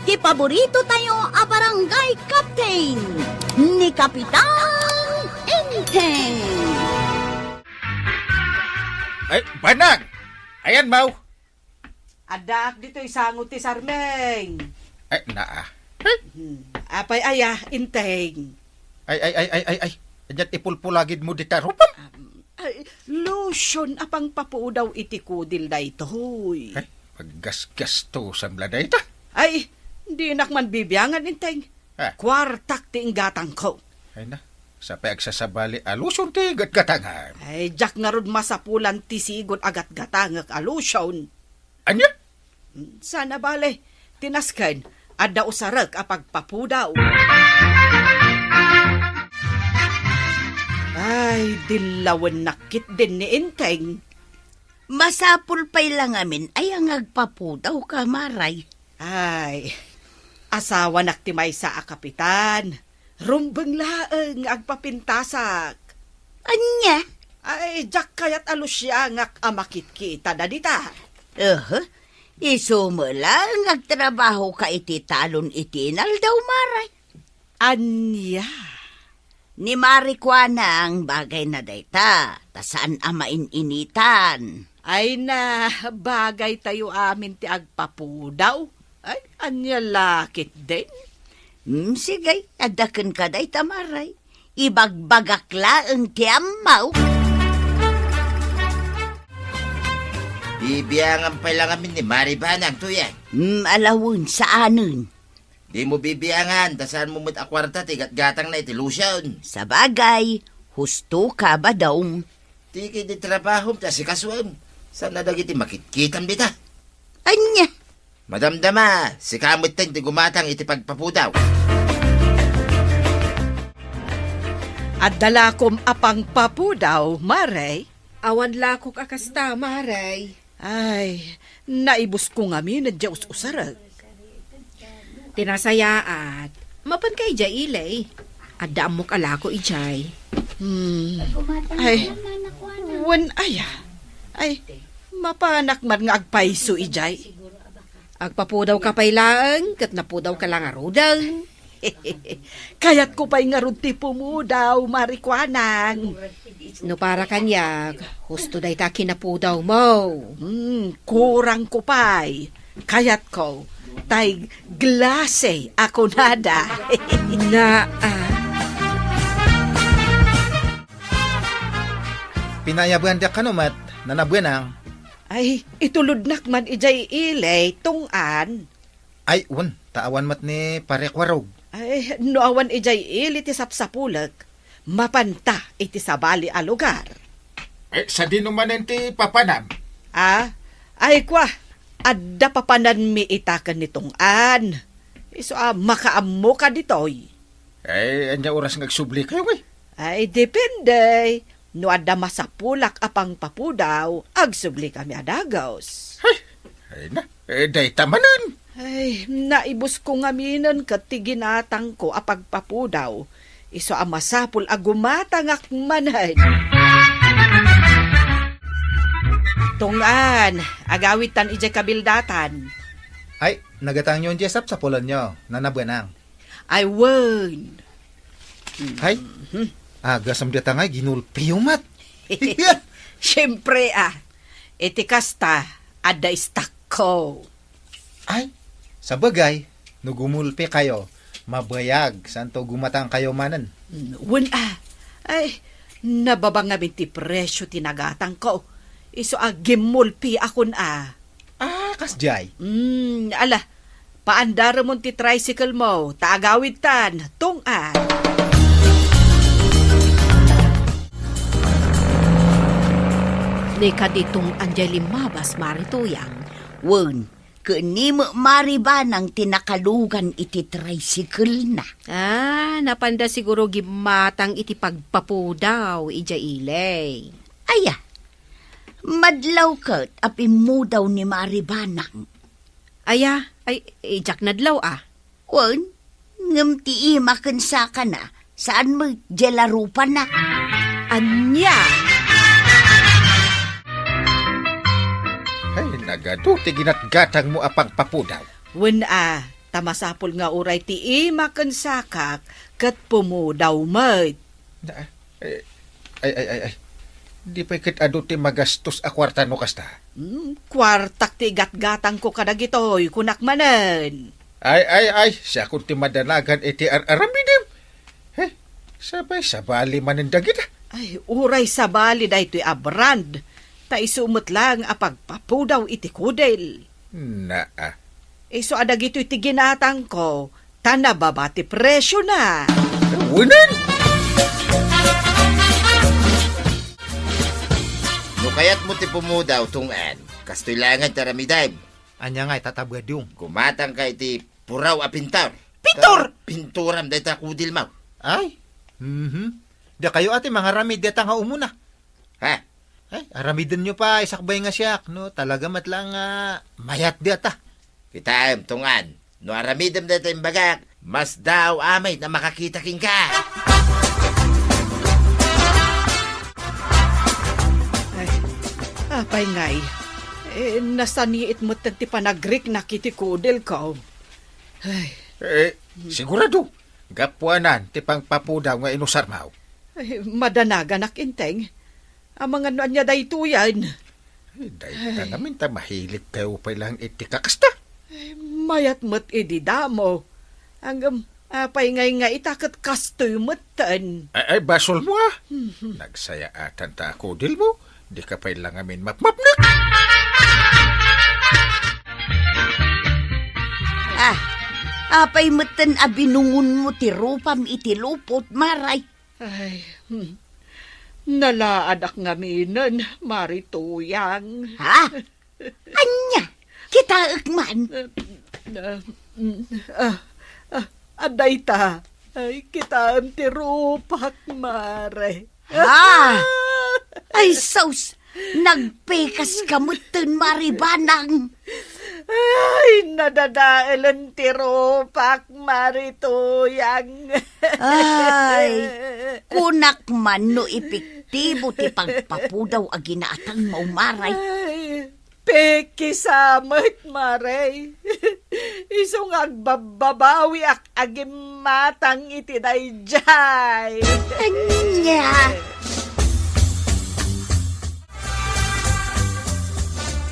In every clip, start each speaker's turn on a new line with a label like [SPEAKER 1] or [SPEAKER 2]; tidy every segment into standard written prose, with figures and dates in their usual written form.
[SPEAKER 1] ti paborito tayo a barangay captain ni Kapitan Enteng.
[SPEAKER 2] Ay, banag! Ayan, Mau.
[SPEAKER 3] Adak dito isangot ti Sarmeng.
[SPEAKER 2] Ay, naa.
[SPEAKER 3] Apay aya, inteng.
[SPEAKER 2] Ay. Ayan, ipulpulagid mo dita. Rupan.
[SPEAKER 3] Ay, lotion apang papudaw iti kudil da itoy.
[SPEAKER 2] Ay, paggasgas to sa blada ita.
[SPEAKER 3] Ay, di nakman bibiyangan, inteng.
[SPEAKER 2] Ah.
[SPEAKER 3] Kwartak ti inggatang ko.
[SPEAKER 2] Ay na, sa pagsasabali aluson ti gatgatangan.
[SPEAKER 3] Ay, jak nga rod masapulan ti sigon agat gatangak a lotion.
[SPEAKER 2] Anya?
[SPEAKER 3] Sana bale, tinasken, adda usarag apag papudaw. Ay, dilawan nakit din ni inteng.
[SPEAKER 1] Masapul pa'y lang amin ay ang agpapudaw ka, Maray.
[SPEAKER 3] Ay, asawa naktimay sa kapitan. Rumbeng laeng agpapintasak.
[SPEAKER 1] Anya?
[SPEAKER 3] Ay, jak kayat alusya ngak amakit kita da dita.
[SPEAKER 1] Iso mo lang agtrabaho ka iti talon itinal daw, Maray.
[SPEAKER 3] Anya?
[SPEAKER 1] Ni Marikwana ang bagay na dayta, tasaan amain initan.
[SPEAKER 3] Ay na, bagay tayo amin ti agpapudaw. Ay, anya lakit din.
[SPEAKER 1] Sige, adakan ka dayta, Maray. Ibagbagakla ang tiyamaw.
[SPEAKER 4] Bibiyangan pa lang kami ni Maribanang to yan.
[SPEAKER 1] Alawon, saanon?
[SPEAKER 4] Di mo bibiyangan, tasan mo mo't akwarta, tigat-gatang na itilusyon.
[SPEAKER 1] Sa bagay, husto ka ba daw?
[SPEAKER 4] Tiki di trabaho, ta si kaswam. Saan na dagiti makitkitam dita?
[SPEAKER 1] Anya?
[SPEAKER 4] Madamdama, si kamot ten ti gumatang iti pagpapudaw.
[SPEAKER 3] At dalakom apang papudaw, Maray.
[SPEAKER 5] Awan lakok akasta, Maray.
[SPEAKER 3] Ay, naibus ko nga mi na Diyos usarag.
[SPEAKER 5] Tinasayaat. Mapan kay jay ilay. Adda mo kalako ijay.
[SPEAKER 3] Ay, wan aya. Ay, mapanak man nga agpaiso ijay.
[SPEAKER 5] Agpapudaw ka pay laang, kat napudaw ka lang arudang.
[SPEAKER 3] Kayat ko pa'y nga ron ti pumudaw, Marikwanang.
[SPEAKER 5] No para kanyag, husto day ta kinapudaw mo.
[SPEAKER 3] Kurang ko pa'y. Kayat ko, tay glase ako nada.
[SPEAKER 2] Pinayabuan dia kanumat, nanabuenang.
[SPEAKER 3] Ay, itulod man ijay ilay, tungan.
[SPEAKER 2] Ay, taawan mat ni parekwarog.
[SPEAKER 3] Ay, noawan ijay ili ti sapsapulag. Mapanta iti sabali a lugar.
[SPEAKER 2] Ay, sa dinumanen ti papanam.
[SPEAKER 3] Ay kwa, adda papanan mi itakan nitong an. Iso makaammo ka ditoy.
[SPEAKER 2] Ay, anya oras ngagsubli kayo eh.
[SPEAKER 3] Ay, depende. No adda masapulak apang papudaw, agsubli kami adagos.
[SPEAKER 2] Ay na, day tamanan.
[SPEAKER 3] Ay, naibus ko nga minan kat tiginatang ko apag papudaw. Iso masapul agumatangak manay. Tungan, agawitan ijay kabildatan.
[SPEAKER 6] Ay, nagatang yun jesap sa pulan nyo, nanabuenang.
[SPEAKER 3] Ay, wen.
[SPEAKER 6] Ay, agasam dita nga, ginulpiyumat.
[SPEAKER 3] Siyempre iti kasta, adda istak ko.
[SPEAKER 6] Ay, sa bagay, no gumulpi kayo, mabayag, santo gumatang kayo manan.
[SPEAKER 3] Wen ay, nababang nga ti presyo tinagatang ko. Iso gimulpi akon
[SPEAKER 6] Kasjay.
[SPEAKER 3] Ala, paandara mo ti tricycle mo, taagawid tan, tungan.
[SPEAKER 5] Ni kaditong Anjali Mabas marituyang.
[SPEAKER 1] Wen, kanimo Maribanang tinakalugan iti tricycle na.
[SPEAKER 5] Napanda siguro gimatang iti pagpapudaw ijay ilay.
[SPEAKER 1] Aya, madlaw kat apimudaw ni Maribanang.
[SPEAKER 5] Ay, ijak nadlaw
[SPEAKER 1] Wen, ngam ti imakan sa ka na, saan mo jelarupan na?
[SPEAKER 5] Anya!
[SPEAKER 2] Ay, nagado, ti ginatgatang mo apang papudaw.
[SPEAKER 3] Wen Tamasapol nga uray ti imaken sakak ket pumudaw met.
[SPEAKER 2] Na, ay. Di pa ikit ado ti magastos a kwarta no kasta.
[SPEAKER 3] Kwartak ti gatgatang ko kadagitoy kunak manen.
[SPEAKER 2] Ay, siya kung ti madanagan iti aramidem. Sabay, sabali manindagit.
[SPEAKER 3] Ay, uray sa bali da ito'y abrand. Ta isumot lang apagpapudaw iti kudel.
[SPEAKER 2] Na,
[SPEAKER 3] Iso adag ito'y tiginatang ko, tanababa ti presyo na.
[SPEAKER 2] Wunan!
[SPEAKER 4] No kayat mo ti pumudaw tungan, kastoy langan taramidayb.
[SPEAKER 6] Anya nga tatabadong.
[SPEAKER 4] Kumatang ka iti puraw a pintor.
[SPEAKER 3] Pintor!
[SPEAKER 4] Pinturam day ta kudil mo.
[SPEAKER 6] Ay, da kayo ate mga ramid deta nga umuna.
[SPEAKER 4] Ha?
[SPEAKER 6] Ay, aramidin nyo pa, isakbay nga siyak, no? Talaga matlang mayat deta.
[SPEAKER 4] Kita tungan, no aramidam day ta imbagak, mas daw amay na makakita king ka.
[SPEAKER 3] Ay, apay ngay. Nasaniit mo ti panagrik na kiti kudel ko. Ay,
[SPEAKER 2] Sigurado. Gapuanan, ti pangpapudaw nga inusarmaw.
[SPEAKER 3] madanagan akinteng. Ang mga noan niya daytuyan.
[SPEAKER 2] Dahil namin ta mahilig kayo pa lang iti kakasta.
[SPEAKER 3] Mayat mo't ididamo. Ang apay ngay nga itakat kastoy motan.
[SPEAKER 2] Ay, basol mo Nagsaya atan ta kudil mo. Di ka pa lang amin mapmapnak.
[SPEAKER 1] Apay meten abinungun mo ti rupam iti lupot, maray.
[SPEAKER 3] Ay, nalaadak nga minan, marituyang.
[SPEAKER 1] Ha? Anya? Kita man.
[SPEAKER 3] Aday ta. Ay, kita ang tirupak, mare.
[SPEAKER 1] Ha? Ay, sus. Nagpekas ka meten, maribanang.
[SPEAKER 3] Ay, nadadael ang tirupak, marituyang.
[SPEAKER 1] Ay, kunak man no epektibo ti pagpapudaw a ginaatang maumaray.
[SPEAKER 3] Ay, peki samot, maray. Isong agbababawi ak agimatang iti dayjay.
[SPEAKER 1] Anya?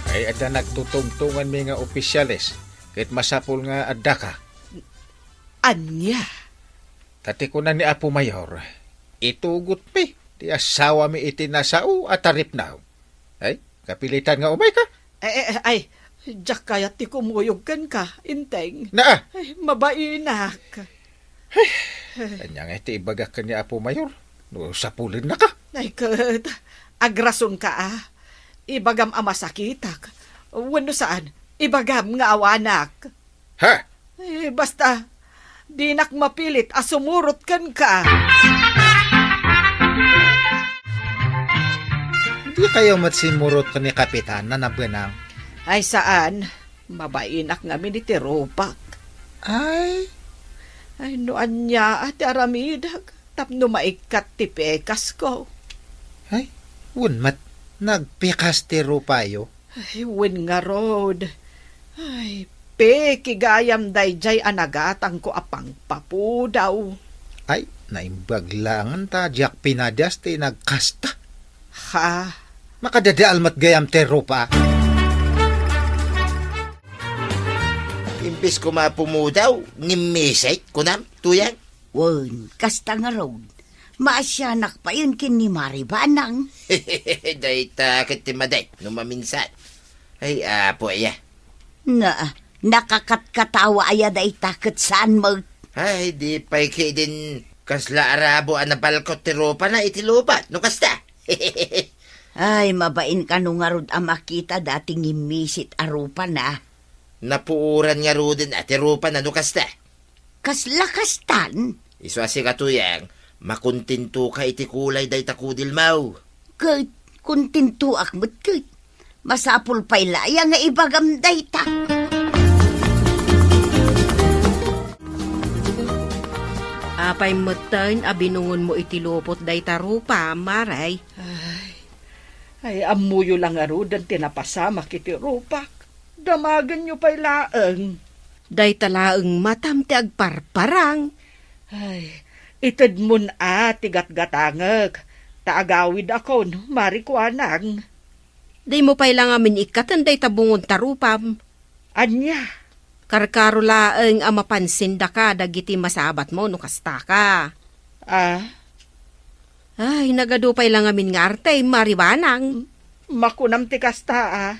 [SPEAKER 2] Ay, ada nagtutungtungan mga opisyales. Kahit masapol nga adda ka.
[SPEAKER 3] Anya?
[SPEAKER 2] Tati ko na ni Apo Mayor. Itugot mi. Di asawa mi iti nasao at tarip na. Ay, kapilitan nga umay ka.
[SPEAKER 3] Ay, jak kaya ti kumuyog ka, inteng.
[SPEAKER 2] Na,
[SPEAKER 3] Ay, mabainak.
[SPEAKER 2] kanya nga iti ibagak ka ni Apo Mayor. No, sapulin na ka.
[SPEAKER 3] Ay, kat, agrason ka Ibagam amasakitak. Wano saan? Ibagam nga awanak.
[SPEAKER 2] Ha?
[SPEAKER 3] Basta, di nak mapilit asumurot kan ka.
[SPEAKER 6] Di kayo matsimurot ka ni Kapitan na nabanang.
[SPEAKER 3] Ay saan? Mabainak nga minitirupak.
[SPEAKER 6] Ay,
[SPEAKER 3] Ay noan niya at aramidag. Tapno maikat ti pekas ko.
[SPEAKER 6] ay, unmat, nagpikas ti rupayo.
[SPEAKER 3] Ay, win nga road. Ay, peki gayam dayjay anagatang ko apang papudaw.
[SPEAKER 6] Ay, naimbaglangan ta, diyak pinadas ti nagkasta.
[SPEAKER 3] Ha?
[SPEAKER 6] Makadadaal mat gayam ti rupa.
[SPEAKER 4] Imbis ko mapumudaw, ngimisay ko nam, tuyang.
[SPEAKER 1] Wen, kasta nga road. Maasyanak pa yun kin ni maribanang.
[SPEAKER 4] Day takit ti maday, numaminsan. Ay, apo aya.
[SPEAKER 1] Na, nakakatkatawa aya da itakot saan mo.
[SPEAKER 4] Ay, di pa'y kay din kasla arabo ang nabalkot ti ropa na iti lupat. No kasta?
[SPEAKER 1] Ay, mabain ka nung nga rod ang makita dating imisit arupa na.
[SPEAKER 4] Napuuran nga rudin at ti ropa na no kasta.
[SPEAKER 1] Kaslakastan.
[SPEAKER 4] Iso asi katuyang, makuntinto ka iti kulay day takudil mau.
[SPEAKER 1] Kait, kuntinto akmat kait. Masapul pa'y laya nga ibagam dayta.
[SPEAKER 5] Apay meten abinungon mo iti lupot day tarupa, maray.
[SPEAKER 3] Ay, amuyo lang nga road ang tinapasama kiti rupak. Damagan nyo pa'y laeng.
[SPEAKER 5] Day talaang matam ti agparparang.
[SPEAKER 3] Ay, itad mo na tigat-gatangag. Taagawid ako, no? Marikwanang.
[SPEAKER 5] Day mo pa'y lang amin ikatan day tabungon tarupam.
[SPEAKER 3] Anya,
[SPEAKER 5] Karkaro laeng amapansin da ka dagiti masabat mo no kasta ka. Ay, nagadupay lang amin nga arte, maribanang.
[SPEAKER 3] makunam ti kasta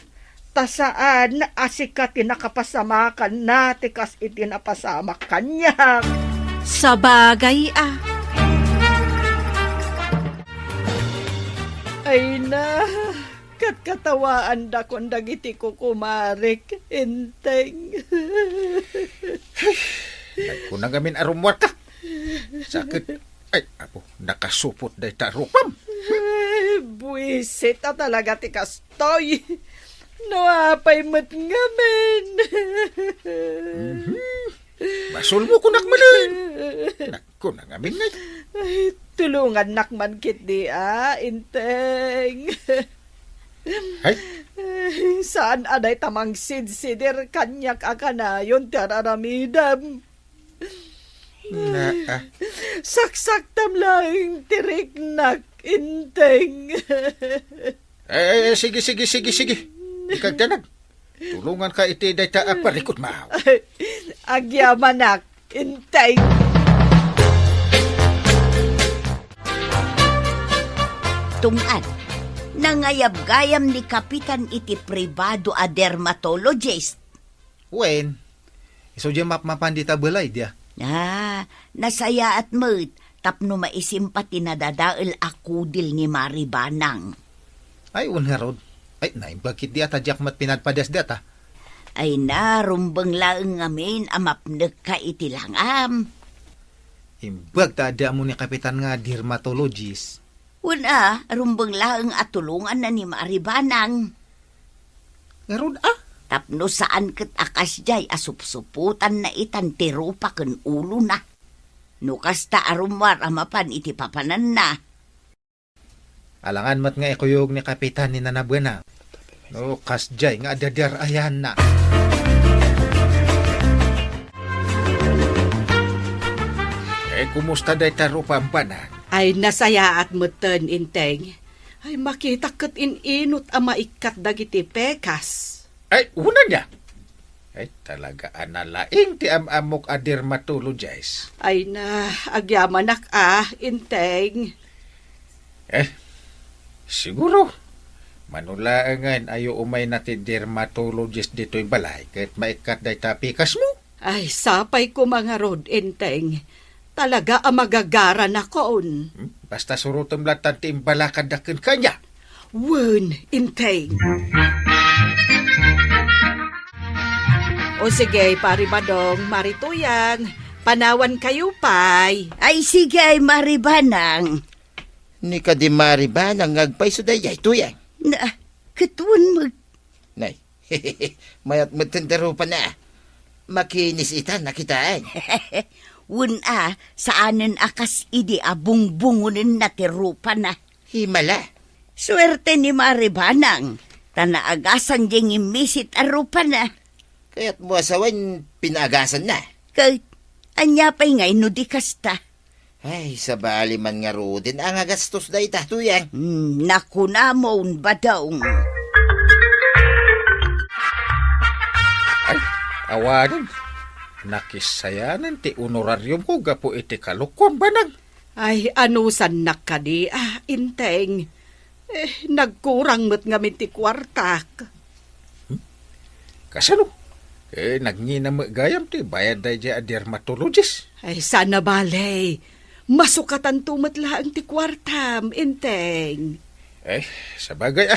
[SPEAKER 3] tasaan asika tinakapasamakan na tikas itinapasamak kanyak.
[SPEAKER 5] Sa bagay
[SPEAKER 3] Ay na, katkatawaan da kung dagiti ko kumarik, inteng.
[SPEAKER 2] Nagkunang gamin arumwat ka. Sakit. Ay, apo, nakasupot day tarupam.
[SPEAKER 3] Buisit talaga ti kastoy. Noapay mat ngamen.
[SPEAKER 2] Masul mo kunak manan. Nagkunang gamin ngay.
[SPEAKER 3] Ay, tulungan nakman kit di inteng.
[SPEAKER 2] Ay,
[SPEAKER 3] Saan aday tamang sidsidir kanyak akanayon tararamidam.
[SPEAKER 2] na,
[SPEAKER 3] Saksak tamlang tirik nak inteng.
[SPEAKER 2] sige. Ikagdanag. Tulungan ka iti day ta aparikot maaw.
[SPEAKER 3] Agyamanak inteng.
[SPEAKER 1] Tungan, nangayab-gayam ni Kapitan iti pribado a dermatologist.
[SPEAKER 6] Wen, iso dyan mapan di tabelay dia.
[SPEAKER 1] Nasaya at mo't tapno maisim pati nadadaal akudil ni Maribanang.
[SPEAKER 6] Ay, unharod. Ay, naimbagkit di ata jak mat pinadpadas di ata.
[SPEAKER 1] Ay na, rumbang laeng ngamin amapnag ka iti langam.
[SPEAKER 6] Imbag ta ada mo ni kapitan nga dermatologist.
[SPEAKER 1] Una, rumbang laeng atulungan na ni Maribanang.
[SPEAKER 6] Ngarod
[SPEAKER 1] Tapno saan ket akas jay asupsuputan na itan tirupa ken ulo na. No kasta arumwar amapan iti papanan na.
[SPEAKER 6] alangan mat nga ikuyog ni kapitan ni Nanabuena. No, kasjay nga adadar ayan na.
[SPEAKER 2] Kumusta day tarupam pa na?
[SPEAKER 3] Ay nasaya at muten inteng. Ay makita ket inot ang maikat dagiti pekas.
[SPEAKER 2] Ay, una niya. Ay, talaga analaing ti amok a dermatologist.
[SPEAKER 3] Ay na, agyamanak inteng.
[SPEAKER 2] Siguro. Manulaangan ayo umay natin dermatologist dito'y balay kahit maikat day tapikas mo.
[SPEAKER 3] Ay, sapay ko mga rod, inteng. Talaga ang magagara na koon.
[SPEAKER 2] Basta surutom lang tanti imbalakad dakin kanya.
[SPEAKER 3] Wen, inteng. O sige, paribadong, marituyang. Panawan kayo, pay.
[SPEAKER 1] Ay sige ay Maribanang.
[SPEAKER 4] Ni ka di Maribanang ngagpay so dayay tuyang.
[SPEAKER 1] Na, katuan mo.
[SPEAKER 4] Nay, mayat matendero pa na. Makinis ita nakitaan.
[SPEAKER 1] Wuna, saanan akas idi abungbungunin na tirupa na.
[SPEAKER 4] Himala.
[SPEAKER 1] Swerte ni Maribanang. Tanaagasan diyang imisit arupa na.
[SPEAKER 4] Kaya't mo asawan pinagasan na.
[SPEAKER 1] Kahit anya pa'y ngay no di kasta.
[SPEAKER 4] Ay, sa bali man nga rodin ang agastos da ita tuyang.
[SPEAKER 1] Naku na mo ba daw?
[SPEAKER 2] Ay, awanin. Nakisayanan ti honorarium ko gapo iti kalukuan banag.
[SPEAKER 3] Ay, anusan na ka di, inteng. Nagkurang mo't nga minti kwartak.
[SPEAKER 2] Kasano? Nagngina mo gayam ti bayad day a dermatologist.
[SPEAKER 3] Ay, sana balay. Masukatan tumatla ang ti kwartam, inteng.
[SPEAKER 2] Sa bagay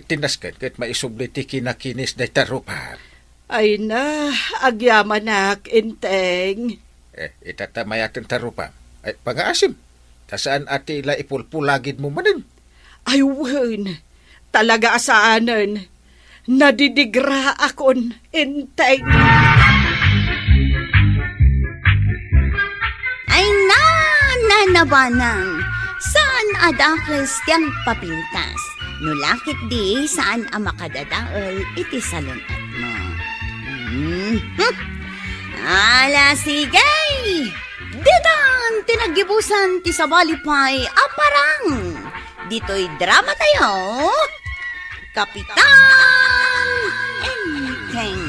[SPEAKER 2] tinaskan kahit maisubli ti kinakinis day tarupan.
[SPEAKER 3] Ay na, agyamanak, inteng.
[SPEAKER 2] Itatamayatan tarupan. Ay, pang-aasim. Tasaan ati ila ipulpulagid mo manin?
[SPEAKER 3] Ay, wen. Talaga asaanan. Nadidigra akon, inteng.
[SPEAKER 1] Ay nanabanang. Saan adakes tiyang papintas? Nulakit di saan ang makadadaol iti salunat mo. Ala sigay! Ditan tinagibusan ti sabalipay aparang. Dito'y drama tayo. Kapitan Enteng.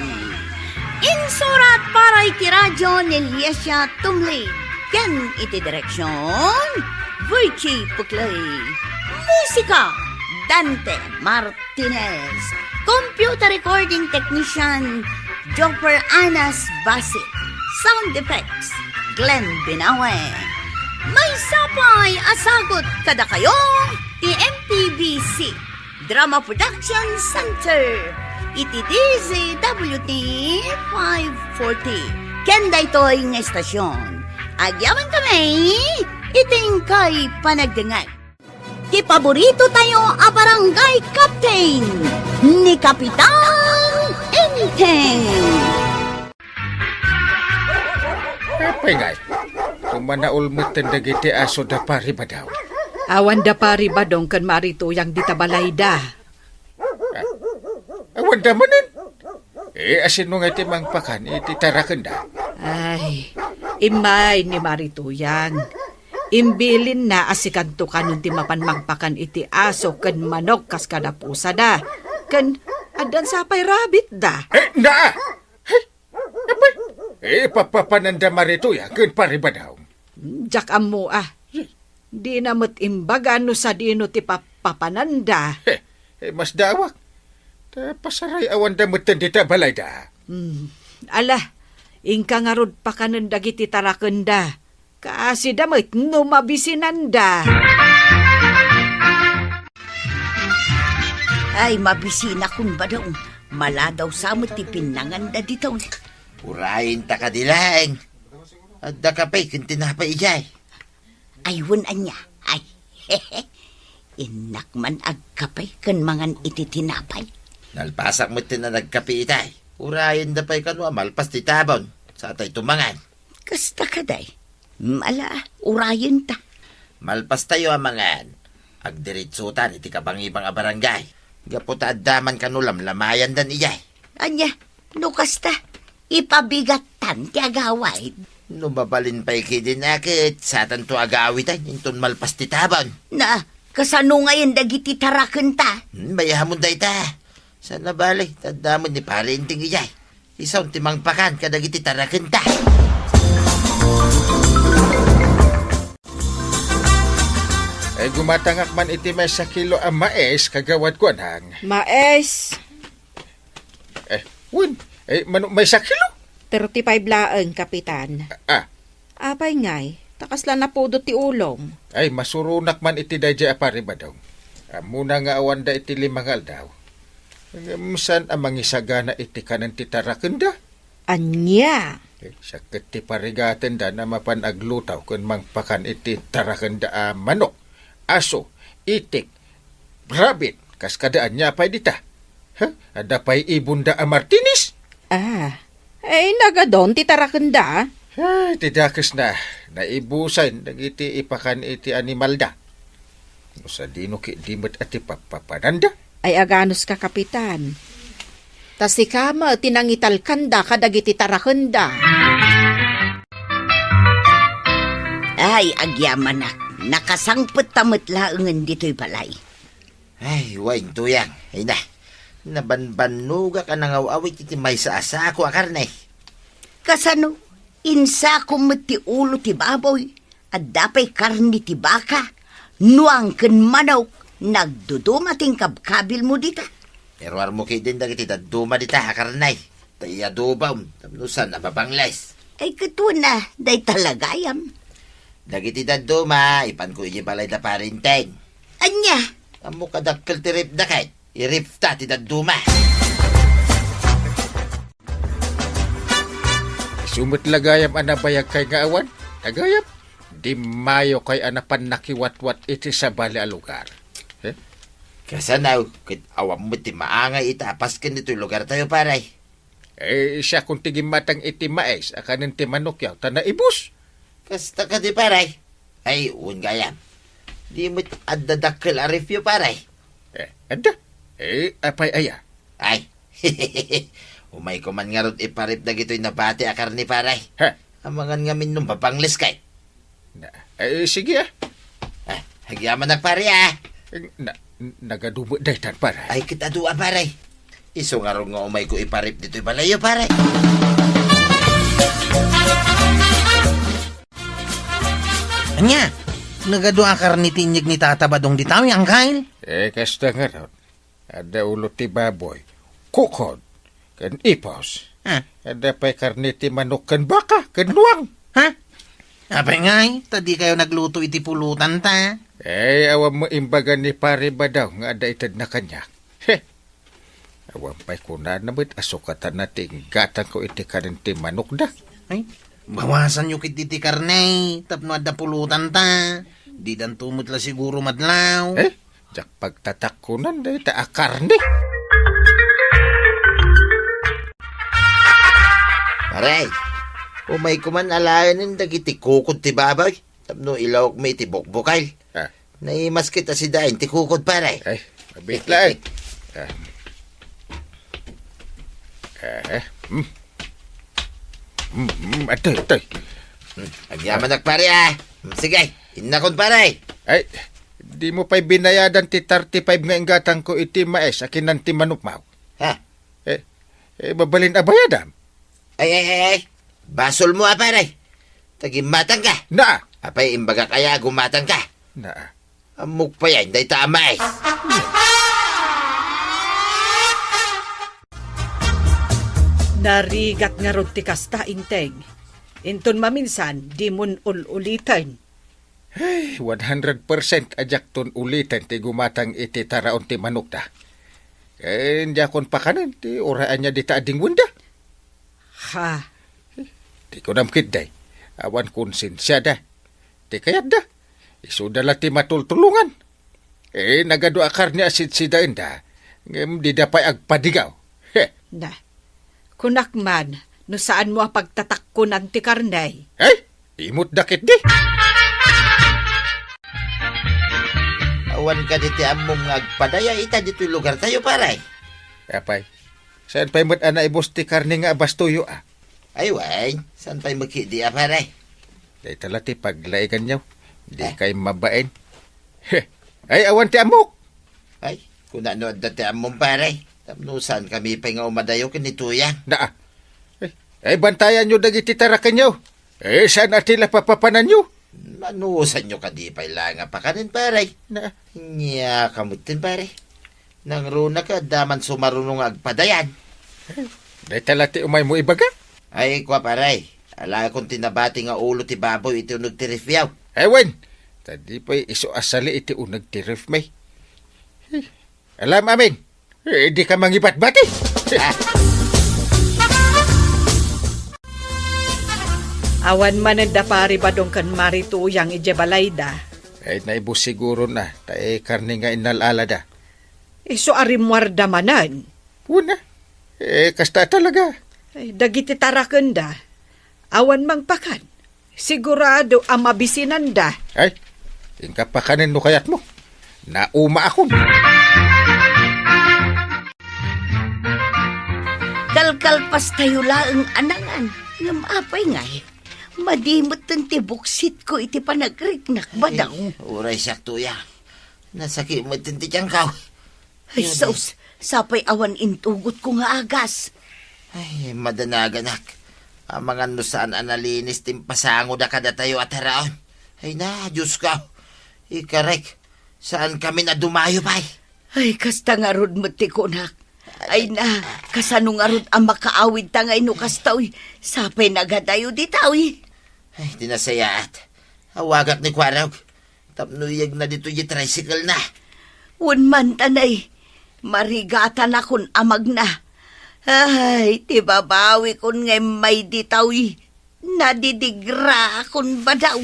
[SPEAKER 1] Insurat para iti radyo ni Liesia Tumli. Ken iti direksyon Virgie Puklay. Musika Dante Martinez. Computer recording technician Jopper Anas Basit. Sound effects Glenn Binawe. May sapay asagot kada kayo ti MPBC Drama Production Center iti DZWT 540. Kenda ito'y ng estasyon. Agyaman kami iting kay panagdengay. Ti paborito tayo a barangay captain ni Kapitan Enteng.
[SPEAKER 2] Apay ngay, kumanaul mo tandagiti aso da pari ba daw?
[SPEAKER 3] Awan da pari ba dong kan marito yang ditabalay da?
[SPEAKER 2] Awan da manin. Asin mo nga iti mangpakan, iti tarakan da.
[SPEAKER 3] Ay, imay ni marito yang. Imbilin na asikanto kanon ti mapanmangpakan iti aso ken manok kas kada pusa da. Ken adan sapay rabbit da.
[SPEAKER 2] Na! Papapananda marito ya, kun pari ba daw?
[SPEAKER 3] Jak amo Di na mo't imbaga no sa dino ti papananda.
[SPEAKER 2] Mas dawak. Pasaray awan da mo tandita balay da.
[SPEAKER 3] Ala, ingka nga rod pa kanon dagiti tarakenda. Kasi damit no mabisinanda.
[SPEAKER 1] Ay, mabisina kun ba daw? Mala daw sa mo ti pinanganda dito.
[SPEAKER 4] Urayin ta ka dilang. At da ka pa'y kintinapay ijay.
[SPEAKER 1] Aywan anya. Ay, inak man agkapay kan mangan iti tinapay.
[SPEAKER 4] Nalpasak mo na nagkapi itay. Urayin da pa'y kanwa malpas ti tabon. Sa atay tumangan.
[SPEAKER 1] Kasta ka day. Mala, urayin ta.
[SPEAKER 4] Malpas tayo amangan. Agdiritsutan iti kabangibang a barangay. Gaputa addaman kanulam lamayan dan ijay.
[SPEAKER 1] Anya, no kasta. Ipabigatan ti agaway.
[SPEAKER 4] Numabalin pa'y kidinakit. Sa tanto agawitan. Intun malpas ti tabon.
[SPEAKER 1] Na, kasano ngayon dagiti taraken ta?
[SPEAKER 4] Bayahamon da ita. Sana bali. Tadamon ni parinting ijay. Isaw timang pakan kadagiti taraken ta.
[SPEAKER 2] Ay gumatangak man iti may sa kilo ang mais kagawad ko anhang.
[SPEAKER 5] Maes,
[SPEAKER 2] Win, may sa kilo?
[SPEAKER 5] 35 laeng, Kapitan. Apay ngay, takas lang na po ti ulong.
[SPEAKER 2] Ay masurunak man iti dadya apari ba daw? Muna nga awan da iti limangal daw. Saan ang mangisagana iti kanan ti tarakenda?
[SPEAKER 5] Anya?
[SPEAKER 2] Sakit ti parigaten da na mapanaglutaw kung mangpakan iti tarakenda manok, aso, itik, rabbit, kas kadaan niya pa'y dita. Ada pa'y ibunda a Martinez?
[SPEAKER 5] Nagadon ti tarakenda.
[SPEAKER 2] Tidakas na, naibusan, nagiti ipakan iti animal da. Sa dino ki dimot ati papapananda.
[SPEAKER 5] Ay aganos ka, Kapitan. Tas si kama tinangital kanda kadagiti tarakenda.
[SPEAKER 1] Ay, agyaman na. Nakasangpot tamot laengan dito'y balay.
[SPEAKER 4] Ay, wain tuyang. Ay na. Nabanbanuga ka nang awawit iti may sa asa ako akarne.
[SPEAKER 1] Kasano, insa kumot ti ulo ti baboy, at dapay karni ti baka, nuang ken manok, nagdudumating kabkabil mo dita.
[SPEAKER 4] Pero armo kay din dagiti daduma dita akarnay. Taya dubaw, tapnusan nababangles.
[SPEAKER 1] Ay katuwa na, day talagayam.
[SPEAKER 4] Dagiti daduma, ipan ko iji balay da parinteng.
[SPEAKER 1] Anya,
[SPEAKER 4] Amo kadakkel ti rip da kay. Irip ta ti daduma.
[SPEAKER 2] Sumut lagayam anabayag kay nga awan. Tagayam. Di mayo kay anapan nakiwatwat iti sa bali a lugar.
[SPEAKER 4] Kasanaw, kit awam mo ti maangay itapas ka nito lugar tayo paray.
[SPEAKER 2] Siya kung tigim matang iti mais, akanin ti manok yaw, tanaibus.
[SPEAKER 4] Kasta ka di paray. Ay, uwan gayam. Di mo't adadakkel a review paray.
[SPEAKER 2] Ada? Apay aya.
[SPEAKER 4] Ay, Umay ko man nga ron iparip na gito'y nabati akar ni paray.
[SPEAKER 2] Ha?
[SPEAKER 4] Amangan nga min nung papanglis kay.
[SPEAKER 2] Sige
[SPEAKER 4] Hagyaman na pare
[SPEAKER 2] Nagadumot dahitan para.
[SPEAKER 4] Ay kita dua paray. Iso nga ron nga umay ko iparip dito'y balayo paray.
[SPEAKER 7] Anya, nagadua akar ni tinyig ni Tata Badong ditawi ang kail.
[SPEAKER 2] Kasta nga ron. Ada ulo ti baboy. Kukod. Kan ipos.
[SPEAKER 7] Ha?
[SPEAKER 2] Ada pa'y karniti manok kan baka. Kan luwang.
[SPEAKER 7] Ha? Apay ngay, tadi kayo nagluto iti pulutan ta.
[SPEAKER 2] Awam mo imbagan ni pare ba daw nga ada itad na kanya. Awam pa'y kuna naman asukatan nating gatang ko iti kaninti manok da.
[SPEAKER 7] Ay, bawasan nyo kit iti karne, tapno adda pulutan ta. Di dan tumot la siguro madlaw.
[SPEAKER 2] Jak pagtatakunan da ita akarni.
[SPEAKER 4] Paray, umay ko man alayan ng dagiti kukod ti babay. Tapno ilawak may ti bukbukal. Naimas kita si dain ti kukod paray.
[SPEAKER 2] Mabitla Atoy.
[SPEAKER 4] Agyaman nagpare Sige, inakon paray.
[SPEAKER 2] Di mo pa'y binayadan ti 35 nga ingatang ko iti maes akin ng ti manukmaw.
[SPEAKER 4] Ha?
[SPEAKER 2] Babalin abayadam.
[SPEAKER 4] Ay. Basol mo paray. Tagimatang ka.
[SPEAKER 2] Na!
[SPEAKER 4] Apay imbaga kaya gumatang ka.
[SPEAKER 2] Na.
[SPEAKER 4] Amok pa yan, day tama
[SPEAKER 3] Narigat nga rod ti kasta inteng. Inton maminsan, di mon ulitan.
[SPEAKER 2] 100% ajak ton ulitan ti gumatang iti taraon ti manok da. Hindi akon pa kanan, ti oraan niya di taading wunda.
[SPEAKER 3] Ha?
[SPEAKER 2] Di ko namkit day. Awan konsensya da. Ti kayat da. Isudala ti matultulungan. Nagado akar ni asid si dain da. Di dapay agpadigaw.
[SPEAKER 3] Na. Kunakman, no saan mo pagtatakkunan ti karnay?
[SPEAKER 2] Imot dakit di.
[SPEAKER 4] Awan ka diti among agpadaya ita dito'y lugar tayo paray.
[SPEAKER 2] Apay, saan pa'y mat ana ibos ti karni nga abastuyo
[SPEAKER 4] Ay way, saan pa'y magkidi paray?
[SPEAKER 2] Day tala ti paglaigan niyo. Di kay mabain. Ay, awan ti amok.
[SPEAKER 4] Ay, kung ano dati among paray. Tapnusan kami pa nga umadayo kinituyan.
[SPEAKER 2] Na. Ay, bantayan nyo dagiti tarakan nyo. Saan atila papapanan nyo?
[SPEAKER 4] Manuusan nyo ka di pa ilanga pa kanin paray.
[SPEAKER 2] Na.
[SPEAKER 4] Nya kamutin paray. Nang runa ka daman sumarunong agpadayan.
[SPEAKER 2] Day tala ti umay mo ibaga.
[SPEAKER 4] Ay, kwa paray. Ala kong tinabati nga ulo ti baboy iti unag ti rifyaw.
[SPEAKER 2] Wen, tadi pa'y iso asali iti unag ti rif may. Alam amin. Di ka mangibat-bati.
[SPEAKER 3] Awan man ang dapari ba dong kan marituyang ijebalayda?
[SPEAKER 2] Ay, naibus siguro na. Tae karni nga inalala da.
[SPEAKER 3] Iso arimwarda manan.
[SPEAKER 2] Una. Kasta talaga.
[SPEAKER 3] Dagiti tarakenda. Awan mang pakan. Sigurado ang mabisinan da.
[SPEAKER 2] Ay, ingka pa kanin no kayat mo. Nauma akong.
[SPEAKER 1] Kalkalpas tayo laang anangan. Ngam apay ngay. Madimot ng tibuksit ko iti panagriknak ba daw?
[SPEAKER 4] Uray sakto ya. Nasaki mo tinti tiyang kaw.
[SPEAKER 1] Ay, sus. Sapay awan intugot ko nga agas.
[SPEAKER 4] Ay, madanaganak. Ang mga nusaan analinis timpasango da kada tayo at haraon. Ay na, Diyos ka. Ikarek. Saan kami na dumayo pa'y?
[SPEAKER 1] Ay, kasta nga rod mo tikunak. Ay na, kasano nga rod ang makaawid tangay no kastaw. Sapay nagadayo di tawi.
[SPEAKER 4] Ay, dinasayaat. Hawagat ni Kwarog. Tapnuyag na dito yung tricycle na.
[SPEAKER 1] Unman tanay. Marigatan akon amag na. Ay, tibabawi kon ngay may ditawi. Nadidigra akon ba daw?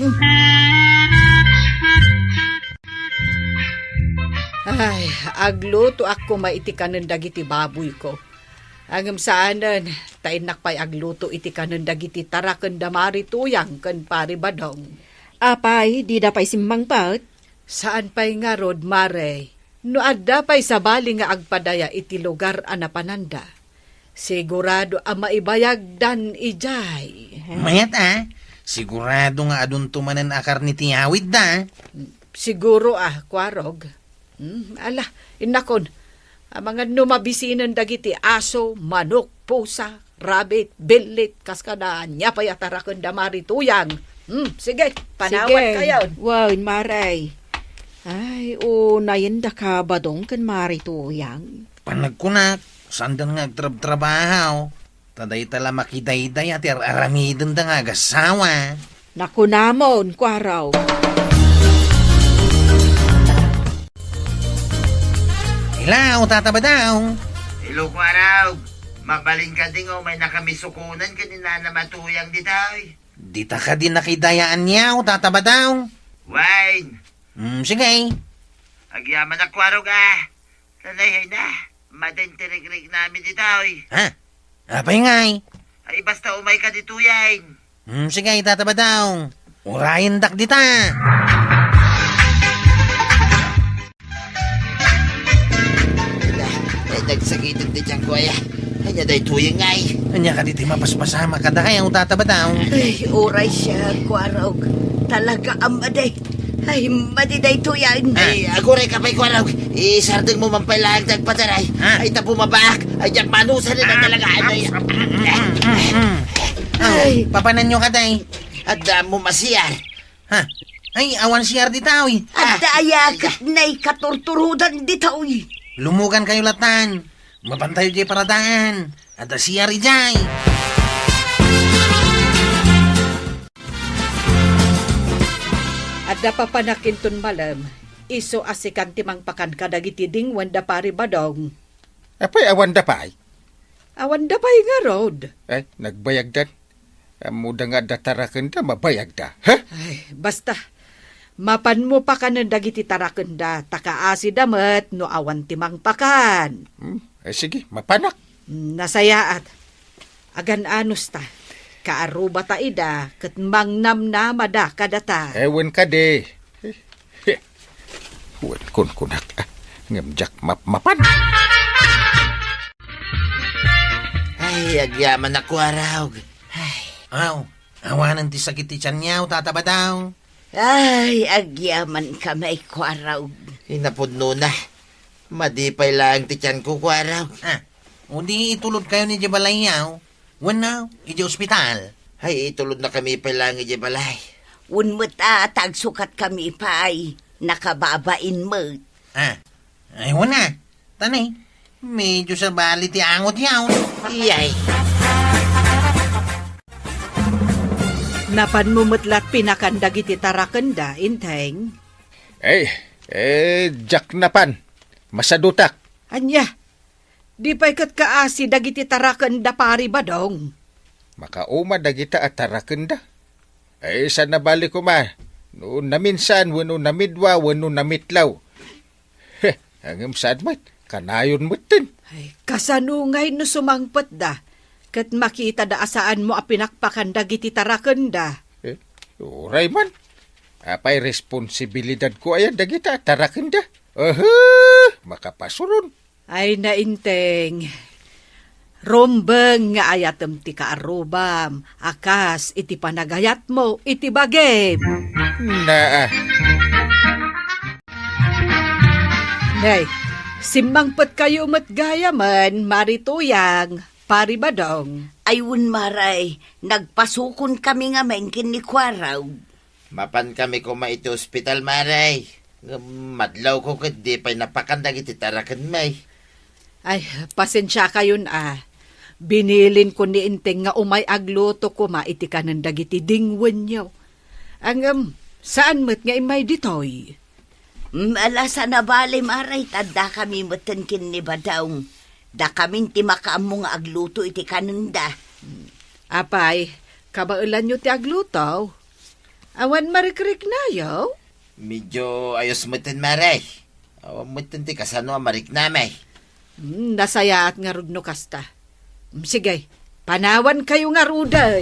[SPEAKER 3] Ay, agluto ako maitikanan dagiti baboy ko. Angam saanan, tainak pa'y agluto itikanan dagiti tarakan damari tuyang kan pari badong.
[SPEAKER 5] Apay, di da pa'y simmang pat.
[SPEAKER 3] Saan pa'y nga rod, mare? No adda pa'y sabali nga agpadaya iti lugar anapananda. Sigurado ang maibayagdan ijay.
[SPEAKER 7] Mayat sigurado nga adun tumanan akar ni tiyawid da.
[SPEAKER 3] Siguro kwarog. Ala, inakon. Ang mga numabisinan dagiti aso, manok, pusa, rabbit, billit, kaskada, nyapay at tarakon da marituyang. Sige, panawat kayo.
[SPEAKER 5] Wow, maray. Ay, unayin da ka ba dong kan marituyang?
[SPEAKER 7] Panagkunak, sandan nga trabaho. Taday tala makidayday at aramidin da nga gasawa.
[SPEAKER 5] Naku namon, kwaraw.
[SPEAKER 7] Ilaw, tataba daw.
[SPEAKER 4] Hello, Kwaraw. Mabaling ka ding may nakamisukunan ka ni Nana Matuyang ditaw.
[SPEAKER 7] Dita ka din nakidayaan niya, tataba daw.
[SPEAKER 4] Wine.
[SPEAKER 7] Sige.
[SPEAKER 4] Agyaman na Kwaraw Tanay na. Madentirig-rig namin ditaw.
[SPEAKER 7] Ha? Apay ngay.
[SPEAKER 4] Ay basta umay ka dito yan.
[SPEAKER 7] Sige, tataba daw. Urayin dak dita.
[SPEAKER 4] Ay nagsakitin di dyan ko Ay naday tuyang ngay.
[SPEAKER 7] Anya ka diti mapaspasama ka da kaya tataba daw.
[SPEAKER 1] Ay, oray siya, Kwaraw. Talaga ang maday. Ay, madiday to yan.
[SPEAKER 4] Ay aguray ka pa'y Kwaraw. Isardeng mo mampailang tagpataray. Ay ta bumabak. Ay dyan manusan na talaga.
[SPEAKER 1] Ay,
[SPEAKER 7] Papanan nyo ka day.
[SPEAKER 4] At mo masiyar.
[SPEAKER 7] Ha? Ay, awan siyar ditaw.
[SPEAKER 1] at dayagat na'y katurturudan ditaw.
[SPEAKER 7] Lumugan kayo latan. Mapantayo jay paradaan. At siyar ijay.
[SPEAKER 3] At napapanakinton malam, iso asikan timang pakan kadagiti dingwan da pari badong.
[SPEAKER 2] Apay awan da pay.
[SPEAKER 3] Awan da pa'y nga road.
[SPEAKER 2] Ay, nagbayagdan. Muda nga datarakan da, mabayagda. Ha?
[SPEAKER 3] Ay, basta. Mapan mo pa ka ng dagiti tarakan da, takaasi damat no awan timang pakan.
[SPEAKER 2] Ay, sige, mapanak.
[SPEAKER 3] Nasayaat. Agan anos ta. Kaaruba ta ida, kat mangnamnama da kadata.
[SPEAKER 2] Ewan ka de. Wan kun kunak. Ngamjak mapan.
[SPEAKER 4] Ay agyaman na Kwaraw.
[SPEAKER 7] Aw, awanan ti sakit ti tiyan niyaw, tataba daw.
[SPEAKER 1] Ay, agyaman ka may Kwaraw.
[SPEAKER 4] Hinapudno na. Madipay lang ti tiyan ko Kwaraw.
[SPEAKER 7] O di itulod kayo ni Jabalay yaw. Wanaw, iji ospital.
[SPEAKER 4] Ay itulod na kami pa lang balay.
[SPEAKER 1] Unmut tagsukat kami pa'y nakababain mo.
[SPEAKER 7] Ay wana, tanay. Medyo sa bali ti angot yaw.
[SPEAKER 4] Iyay.
[SPEAKER 3] Napan mumutlat pinakandag iti tarakanda, inteng.
[SPEAKER 2] Jak napan. Masadutak.
[SPEAKER 3] Anya, di pa'y kat kaasi dagiti tarakanda pari badong.
[SPEAKER 2] Makauma dagita at tarakanda. Sa nabalik ko ma. Noon naminsan, wano namidwa, wano namitlaw. Hanggang saan mat, kanayon mutin.
[SPEAKER 3] Ay, kasanungay no sumangpet da. Kat makita da asaan mo a pinakpakan dagiti tarakanda.
[SPEAKER 2] Uray man. Apay responsibilidad ko ayan dagita at tarakanda. Makapasurun.
[SPEAKER 3] Ay nainteng. Rombeng nga ayatem ti kaarubam. Akas iti panagayat mo, iti bagem.
[SPEAKER 2] Na,
[SPEAKER 3] Nay, simmangpet kayo matgaya man, marituyang, pari badong.
[SPEAKER 1] Ayun maray, nagpasukon kami nga mengkin ni Kwaraw.
[SPEAKER 4] Mapan kami ko iti ospital maray. Madlaw ko kat di pa'y napakandag iti tarakan may.
[SPEAKER 3] Ay, pasensya kayo Binilin ko ni Inteng nga umay agluto ko maiti ka ng dagiti dingwen niyo. Ang saan mo't nga imay ditoy?
[SPEAKER 1] Alasa na bali maray, tanda kami matankin ni Badawng. Da kaming ti makaamong agluto iti kanunda.
[SPEAKER 3] Apay, kabailan nyo ti agluto? Awan marikrik na yo?
[SPEAKER 4] Medyo ayos mutin maray. Awan mutin ti kasano marik na may.
[SPEAKER 3] Nasaya at nga rudno kasta. Sige, panawan kayo nga ruday.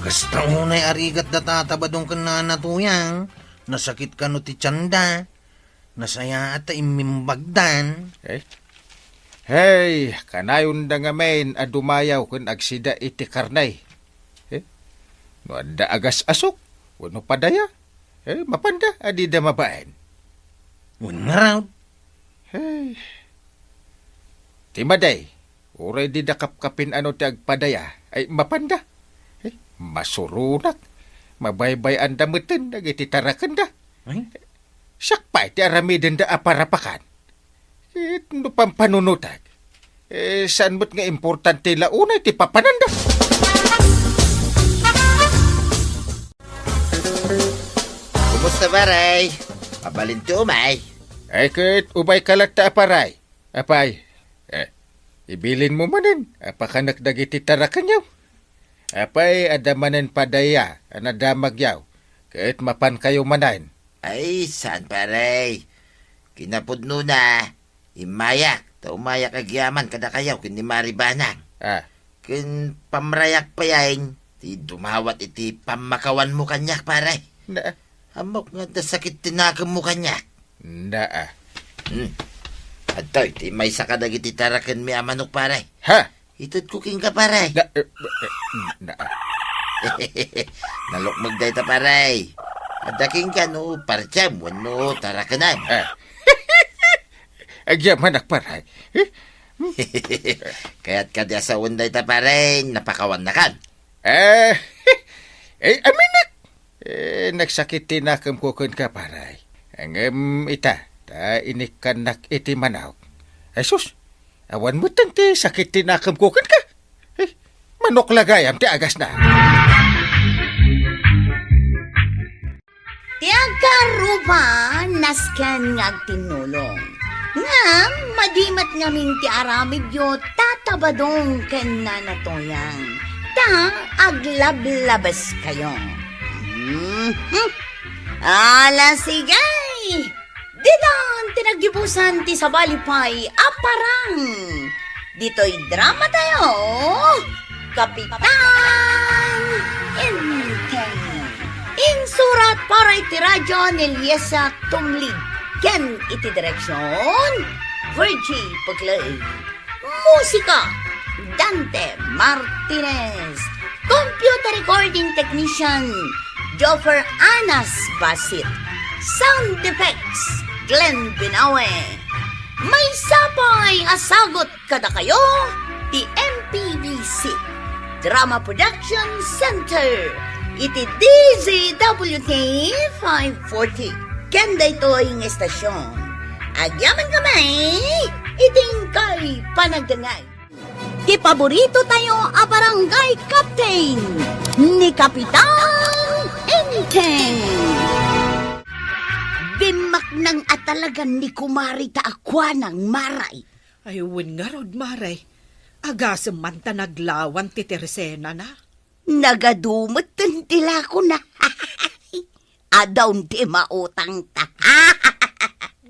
[SPEAKER 7] Kasta unay arigat da tatabadong ka na natuyang. Nasakit ka no ti tiyanda. Nasaya ata imimbagdan.
[SPEAKER 2] Hey, kanayon da nga main adumayaw kun agsida iti karnay. No anda agas asok, wano padaya. Mapanda, adi da mabaen.
[SPEAKER 7] Wan nga raw.
[SPEAKER 2] Hey. Timaday, uray di dakap-kapin ano ti agpadaya, ay mapanda. Masurunak, mabaybay ang damutin, nagititarakan da.
[SPEAKER 7] Ay,
[SPEAKER 2] Sakpay ti aramidin da aparapakan. No pampanunutag. Saan mo't nga importante launay ti papananda?
[SPEAKER 4] Kumusta baray? Mabalinto umay.
[SPEAKER 2] Ay kat ubay kalat ta aparay. Apay, ibilin mo manin, apakanak dagiti tarakan yaw. Apay adamanen padaya, anadamag yaw. Kat mapan kayo manain.
[SPEAKER 4] Ay, saan paray? Kinapudno na. Imayak. Ta umayak agyaman kada kayaw kin ni Maribanang. Kin pamrayak pa yain. Ti dumawat iti pamakawan mo kanyak paray.
[SPEAKER 2] Na,
[SPEAKER 4] Amok nga da sakit tinakam mo kanyak.
[SPEAKER 2] na,
[SPEAKER 4] Atoy, ti may sakadag iti tarakan mi amanok paray.
[SPEAKER 2] ha?
[SPEAKER 4] Itod cooking ka paray.
[SPEAKER 2] Na,
[SPEAKER 4] Nalukmag day ta paray. Adaking ka no, parcham, wano, tarakanan.
[SPEAKER 2] agyaman akparay.
[SPEAKER 4] Kaya't kadya sa unday ta paray, napakawan na kan.
[SPEAKER 2] Aminak. Nagsakit tinakam ko kun ka paray. Ang ita, ta inikanak iti manaw. Ay sus, awan mo tanti sakit tinakam ko kun ka. Manok lagayam ti agas na.
[SPEAKER 1] Tiag karupa, naskan ngag tinulong. Nga, madimat ngamin ti aramid yo, tatabadong ken nanatoyang. Ta, aglablabas kayo. Ala sigay! Didon, tinagdibusan ti sabalipay, aparang. Dito'y drama tayo. Kapitan Inteng. Insurat para iti radyo ni Liesa Tumlig. Ken iti direksyon, Virgie Puglay. Musika, Dante Martinez. Computer recording technician, Joffer Anas Basit. Sound effects, Glenn Binawe. May sapay asagot kada kayo, ti MPBC Drama Production Center. Iti DZWK 540. Kenda ito yung estasyon. Agyaman kamay, iting kay panagdangay. Ti paborito tayo a barangay captain ni Kapitan Inteng. Bimak nang atalagan ni Kumari ta akwa ng maray.
[SPEAKER 3] Ay, wen nga rod, maray. Agasem man ta naglawan ti Teresena na.
[SPEAKER 1] Nagadumot tila ko na. Adaw ti mautang ta.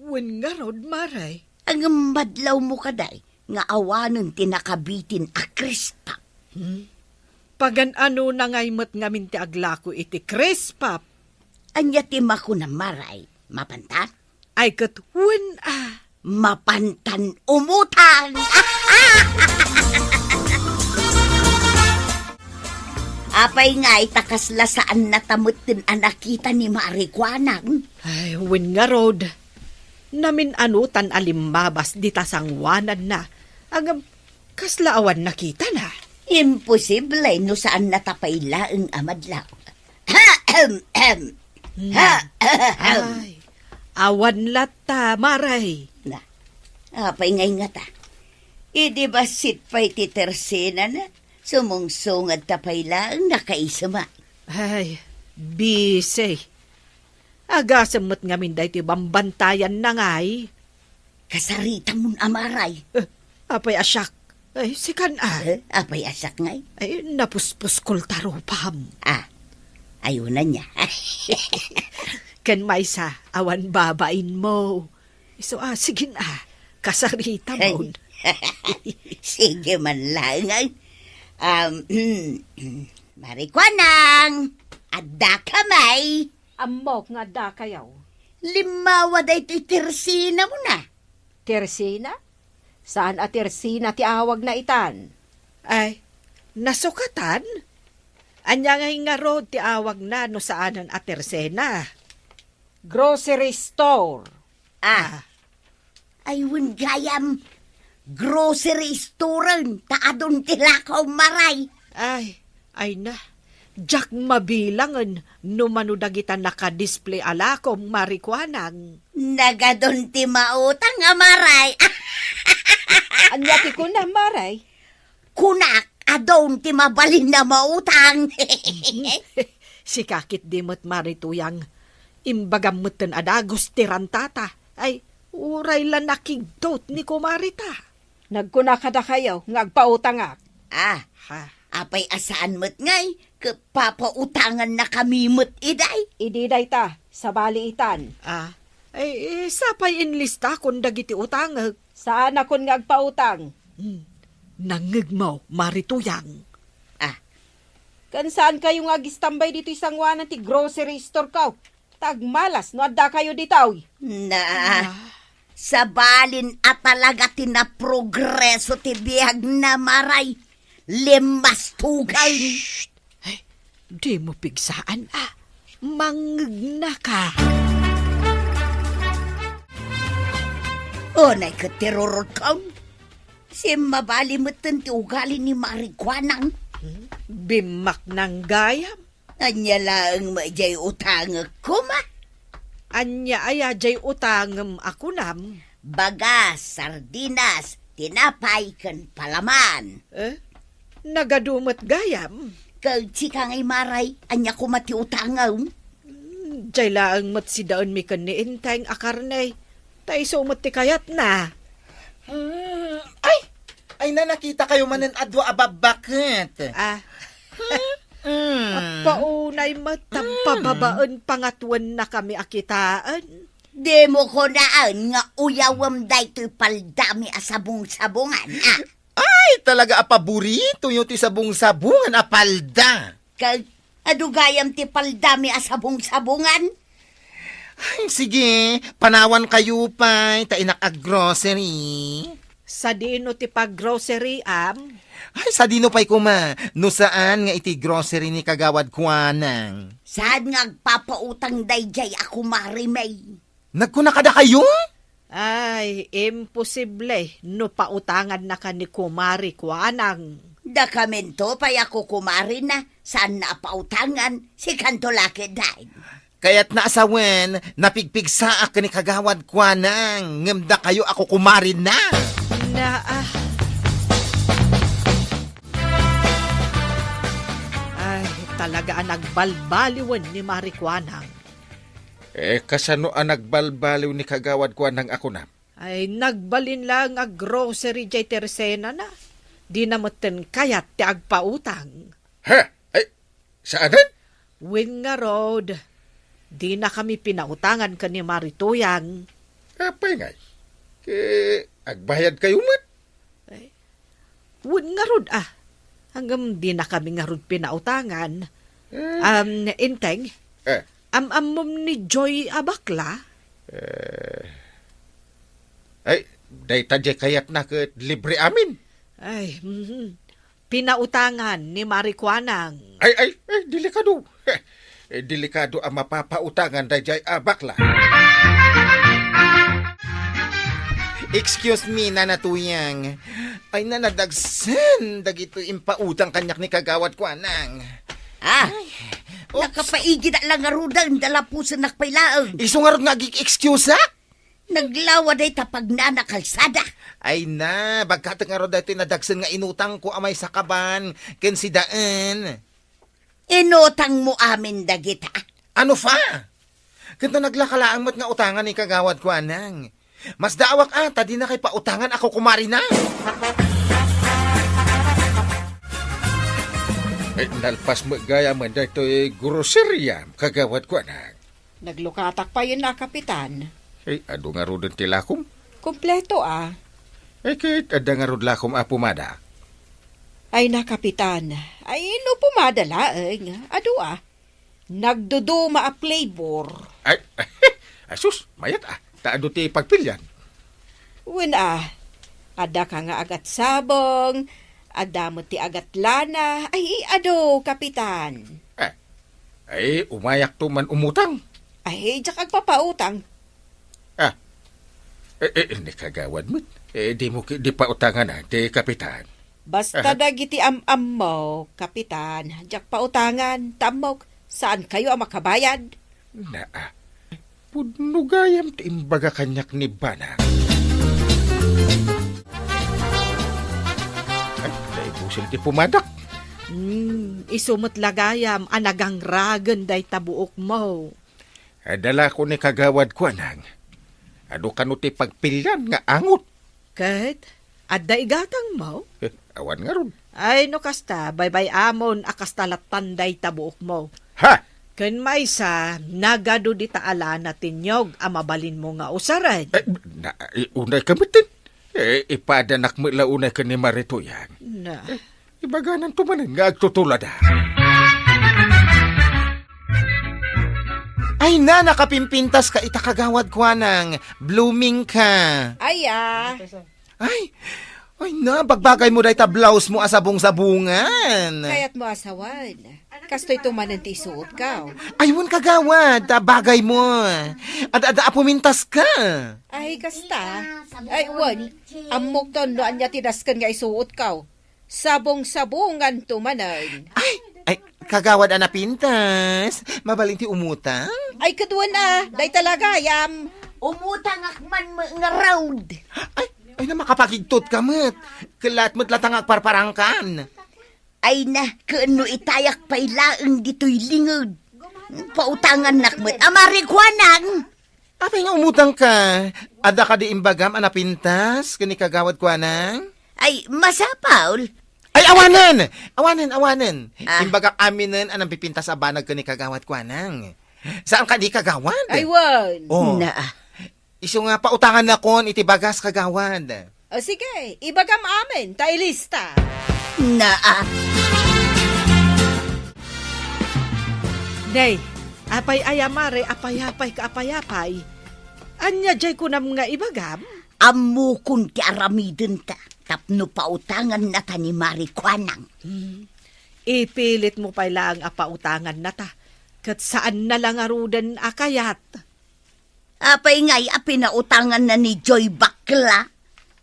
[SPEAKER 3] Wen nga rod, maray.
[SPEAKER 1] Ang madlaw mo kaday, nga awanon tinakabitin a krispa.
[SPEAKER 3] Pagan ano na ngaymot ngamin ti aglako iti Crispap.
[SPEAKER 1] Anya ti mako na maray, mapantan?
[SPEAKER 3] Ay kat wen
[SPEAKER 1] Mapantan umutan. Apay nga itakasla saan natamutin ang nakita ni Marikwanang.
[SPEAKER 3] Ay, wen nga rod. Namin anutan alimbabas di tasangwanan na. Agam, kaslaawan nakita na.
[SPEAKER 1] Imposible no saan natapayla ang amadlaw.
[SPEAKER 3] Ay, awan lata, maray.
[SPEAKER 1] Na, apay ngay nga ta. Idi basit pa'y ti Teresena na. Sumungsungad tapayla ang nakaisama.
[SPEAKER 3] Ay, busy. Agasamot ngamin dahi ti bambantayan na ngay.
[SPEAKER 1] Kasarita mon amaray.
[SPEAKER 3] Apay asyak. Ay, sikan
[SPEAKER 1] Apay asak ngay.
[SPEAKER 3] Ay, napuspos kultarupam.
[SPEAKER 1] Ayunan niya.
[SPEAKER 3] Ken maysa, awan babain mo. So, sige kasarita mo.
[SPEAKER 1] Sige man lang ay. Marikwanang, adda kamay.
[SPEAKER 5] Amok nga da kayaw.
[SPEAKER 1] Limawa da ito'y Teresina mo na.
[SPEAKER 5] Teresina? Saan a Teresina ti awag na itan?
[SPEAKER 3] Ay, nasukatan? Anya nga rod ti awag na no saanan a Teresena.
[SPEAKER 5] Grocery store.
[SPEAKER 1] Ayun gayam. Grocery store taadon tilakaw maray.
[SPEAKER 3] Ay na. Jack mabilangan no manudagitan naka-display alakom marikwanang.
[SPEAKER 1] Nagadon ti mautang nga maray.
[SPEAKER 5] Anya ti kuna, maray?
[SPEAKER 1] Kunak adon ti mabalin na mautang.
[SPEAKER 3] Si kakit dimot marituyang. Imbagamutan adagos tirantata. Ay, uray lang nakigtot ni kumarita.
[SPEAKER 5] Nagkuna kada kayo, ngagpautangak.
[SPEAKER 3] Ha?
[SPEAKER 1] Apay asaan mo't ngay, kapapautangan na kami mo't iday.
[SPEAKER 5] Ididay ta, sa bali itan.
[SPEAKER 3] Ay, sapay inlista kung dagiti utangag.
[SPEAKER 5] Saan akon ngagpautang?
[SPEAKER 3] Nangigmaw, marituyang.
[SPEAKER 5] Kan saan kayo ngagistambay dito isang wanan ti grocery store kaw? Tagmalas, no adda kayo ditaw.
[SPEAKER 1] Sa balin at talaga tinaprogreso ti biyag na maray. Limas tugay.
[SPEAKER 3] Di mo pigsaan, mangigna ka.
[SPEAKER 1] Nay katerorot kaun. Si mabali mo ti ugali ni Marikwanang.
[SPEAKER 3] Bimak ng gayam.
[SPEAKER 1] Anya lang majay utang ko ma.
[SPEAKER 3] Anya aya jay utangem ako nam.
[SPEAKER 1] Bagas, sardinas, tinapay kan palaman.
[SPEAKER 3] Nagadumot gayam.
[SPEAKER 1] Kag chikang ay maray, anya ko mati utangaw.
[SPEAKER 3] Jay laang mat si daon mi kan ni inteng akarnay. Tay sumot ti kayat na.
[SPEAKER 7] Ay na nakita kayo manen adwa ababakit.
[SPEAKER 3] At paunay matampababaan pangatwan na kami akitaan.
[SPEAKER 1] Demo ko naan nga uyawam daytoy paldami asabong-sabungan.
[SPEAKER 7] Ay, talaga apaborito yung ti sabong-sabungan apalda.
[SPEAKER 1] Kag adugayam ti paldami asabong-sabungan.
[SPEAKER 7] Ay, sige, panawan kayo pa, tainak grocery.
[SPEAKER 3] Sa dino ti pag-grocery
[SPEAKER 7] Ay, sa dino pa'y kuma, no saan nga iti grocery ni kagawad kuanang.
[SPEAKER 1] Saan nga agpapautang dayjay ako marimay?
[SPEAKER 7] Nagkuna kada kayo?
[SPEAKER 3] Ay, imposible no pautangan na ka ni kumari kuanang.
[SPEAKER 1] Da kamento pa'y ako kumari na saan na pautangan si Kantolake dahin.
[SPEAKER 7] Kaya't naasawen, napigpigsaak ka ni kagawad kuanang, ngemda kayo ako kumari na.
[SPEAKER 3] Ay, talaga ang nagbalbaliwan ni Marikwanang.
[SPEAKER 2] Kasano ang nagbalbaliw ni kagawad ko ng ako na?
[SPEAKER 3] Ay, nagbalin lang ang grocery jay Teresena na. Di namutin kayat ti agpautang.
[SPEAKER 2] Ay, saanan?
[SPEAKER 3] Win nga road. Di na kami pinautangan ka ni Marituyang.
[SPEAKER 2] Apay ngay. Agbayad kayo mat.
[SPEAKER 3] Win nga road Hanggang di na kami nga road pinautangan. Inteng, amom ni Joy abakla?
[SPEAKER 2] Ay, day tadya kayat na ka libre amin.
[SPEAKER 3] Ay, pinautangan ni Marikwanang.
[SPEAKER 2] Ay, delikado. Delikado ang mapapautangan day bakla.
[SPEAKER 7] Excuse me, nanatuyang. Ay, nanadagsan, dagito impautang kanyak ni kagawad kuanang.
[SPEAKER 1] Nakapaigid na lang arudan dala po sa nakpailaang.
[SPEAKER 7] Isungarod nga excuse ha?
[SPEAKER 1] Naglawa day tapag na nakalsada.
[SPEAKER 7] Ay na, bagkatang nga ro dito nadagsan nga inutang ko amay sa kaban, ken si daan.
[SPEAKER 1] Inutang mo amin dagita.
[SPEAKER 7] Ano fa? Kanto naglakalaang mo't nga utangan ni kagawad ko anang. Mas daawak ata, di na kay pautangan ako kumari na.
[SPEAKER 2] Ay, nalpas mo gaya man dito grocerya kagawad ko anang.
[SPEAKER 5] Naglukatak pa yun na, kapitan.
[SPEAKER 2] Ay, ado nga ro din tilakom.
[SPEAKER 5] Kompleto
[SPEAKER 2] Ay, kahit ada nga ro lakom pumada.
[SPEAKER 5] Ay na, kapitan. Ay, no pumadala, ado Nagduduma a flavor.
[SPEAKER 2] Ay, Asus, mayat taado ti pagpilyan.
[SPEAKER 5] Wen ada ka nga agat sabong, ada mo ti agat lana, ay ado, kapitan.
[SPEAKER 2] Ay, umayak to man umutang.
[SPEAKER 5] Ay, jak agpapautang.
[SPEAKER 2] Hindi kagawad mo. Di pa utangan di kapitan.
[SPEAKER 5] Basta dagiti am mo, kapitan, jak pautangan, tamok, saan kayo ang makabayad?
[SPEAKER 2] Pudnugayam ti imbaga kanyak ni Banang. Ay, naibusil ti pumadak.
[SPEAKER 3] Isumot lagayam anagang ragan day tabuok mo.
[SPEAKER 2] Dala ko ni kagawad ko nang. Ano kanu ti pagpilyan nga angot.
[SPEAKER 3] Kat, adda igatang mo?
[SPEAKER 2] Awan nga ron.
[SPEAKER 3] Ay no kasta, baybay amon akastalatan day tabuok mo.
[SPEAKER 2] Ha!
[SPEAKER 3] Ken maysa, nagado di taala na tinyog amabalin mo nga usaran.
[SPEAKER 2] Unay kamitin. Ipadanak mo launay ka ni Marituyan.
[SPEAKER 3] Na,
[SPEAKER 2] Ibaganan tumanin nga agtutulad
[SPEAKER 7] Ay na, nakapimpintas ka itakagawad ko nang blooming ka.
[SPEAKER 5] Ay
[SPEAKER 7] Ay na, bagbagay mo day ta blouse mo asabong-sabungan.
[SPEAKER 5] kaya't mo asawan. Kasto'y tumanan ti suot ka.
[SPEAKER 7] Aywan kagawad, bagay mo. Ada pumintas ka.
[SPEAKER 5] Ay, kasta. Ay, wan. Amok ton no anya tidaskan nga isuot ka. Sabong-sabungan tumanan.
[SPEAKER 7] Ay, kagawad ana pintas. Mabalin ti umutang.
[SPEAKER 5] Ay, kadwa day talaga, yam.
[SPEAKER 1] Umutang akman nga road.
[SPEAKER 7] Ay na makapagigtot ka met. Kalat met latang agparparangkan.
[SPEAKER 1] Ay na, kaano itayak pa'y laeng dito'y lingod. Pautangan nakmet, amarikwanang.
[SPEAKER 7] Apay nga umutang ka. Ada ka di imbagam ana pintas. Kani kagawad ko nang.
[SPEAKER 1] Ay, masapaul.
[SPEAKER 7] Ay, awanan.
[SPEAKER 1] Ah.
[SPEAKER 7] Imbagam aminen anang pipintas abanag kani kagawad ko nang. Saan ka di kagawad?
[SPEAKER 5] Ay, wan.
[SPEAKER 7] Oh.
[SPEAKER 1] Na,
[SPEAKER 7] Iso nga pautangan na kon itibagas kagawad.
[SPEAKER 5] O sige, ibagam amin, tayo lista.
[SPEAKER 1] na,
[SPEAKER 3] Nay, apay ayamare, apay-apay ka apay-apay. Anya jay ko na mga ibagam?
[SPEAKER 1] amukon ti aramiden ta. Tapno pautangan na ta ni Marikwanang.
[SPEAKER 3] Ipilit mo pa lang apautangan na ta. Kat saan na lang arudan akayat.
[SPEAKER 1] Apay ngay, pinautangan na ni Joy Bakla.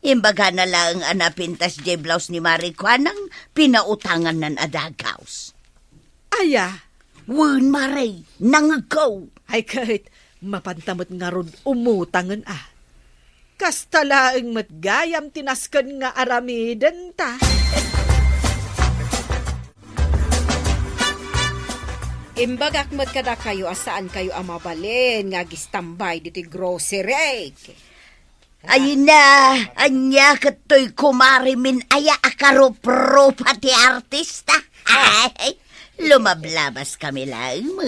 [SPEAKER 1] Imbaga na lang anapintas J. Blouse ni Marikwanang, pinautangan nan adagaws.
[SPEAKER 3] Aya,
[SPEAKER 1] Wun maray, nangagaw.
[SPEAKER 3] ay kahit mapantamot nga ron umutangan Kastalaang matgayam tinaskan nga aramidan ta.
[SPEAKER 5] Imbagak mat kada kayo asaan kayo amabalin nga gistambay diti grocery.
[SPEAKER 1] Ayun na, anya kato'y kumari min aya akaro-pro pati artista. Ay, lumablabas kami lang mo.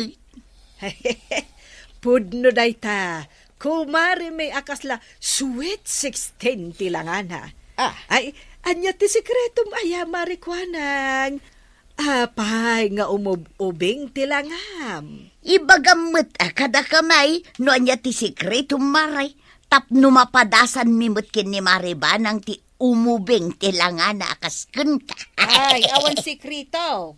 [SPEAKER 3] Pudno day ta. Kumari may akasla sweet 16 tilangan ha. Ay, anya ti sekretum aya marikwanang. Apay nga umubing tilangam.
[SPEAKER 1] Ibagamot kada kamay, no anya ti sikreto maray, tapno mapadasan mimot kin ni Maribanang ti umubing tilangan na akasken ka.
[SPEAKER 5] Ay, awan sikrito.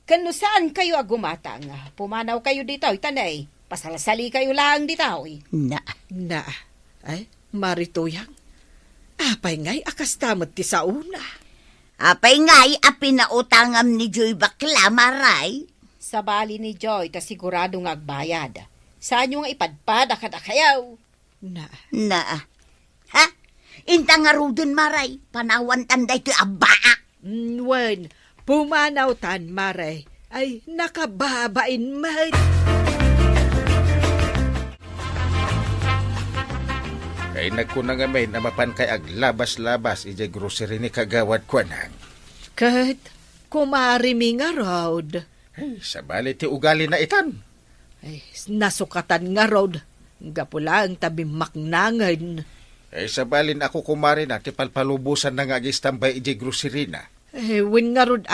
[SPEAKER 5] Kano saan kayo agumatang? Pumanaw kayo dito, itanay. Pasalasali kayo lang dito.
[SPEAKER 1] Na,
[SPEAKER 3] Na, ay, marituyang. Apay nga'y akastamot ti sa una.
[SPEAKER 1] apay ngay, apinautangam ni Joy Bakla, maray.
[SPEAKER 5] Sa bali ni Joy, ta sigurado nga agbayad. Saan yung ipadpada kada kayaw?
[SPEAKER 3] Na,
[SPEAKER 1] Na, ha? Intang nga rudin maray, panawan tanday ti abaa.
[SPEAKER 3] wen, pumanaw tan maray. Ay, nakababain mat.
[SPEAKER 2] Kay nagkunangamay na mapan kay aglabas-labas ijay grocery ni kagawad ko nang.
[SPEAKER 3] Kat, kumari mi nga road.
[SPEAKER 2] Ay, sabali ti ugali na itan.
[SPEAKER 3] Ay, nasukatan nga road. Gapula ang tabi maknangan.
[SPEAKER 2] Ay, sabalin ako kumari na ti palpalubusan na nga agistambay ijay grocery na.
[SPEAKER 3] Eh, win nga road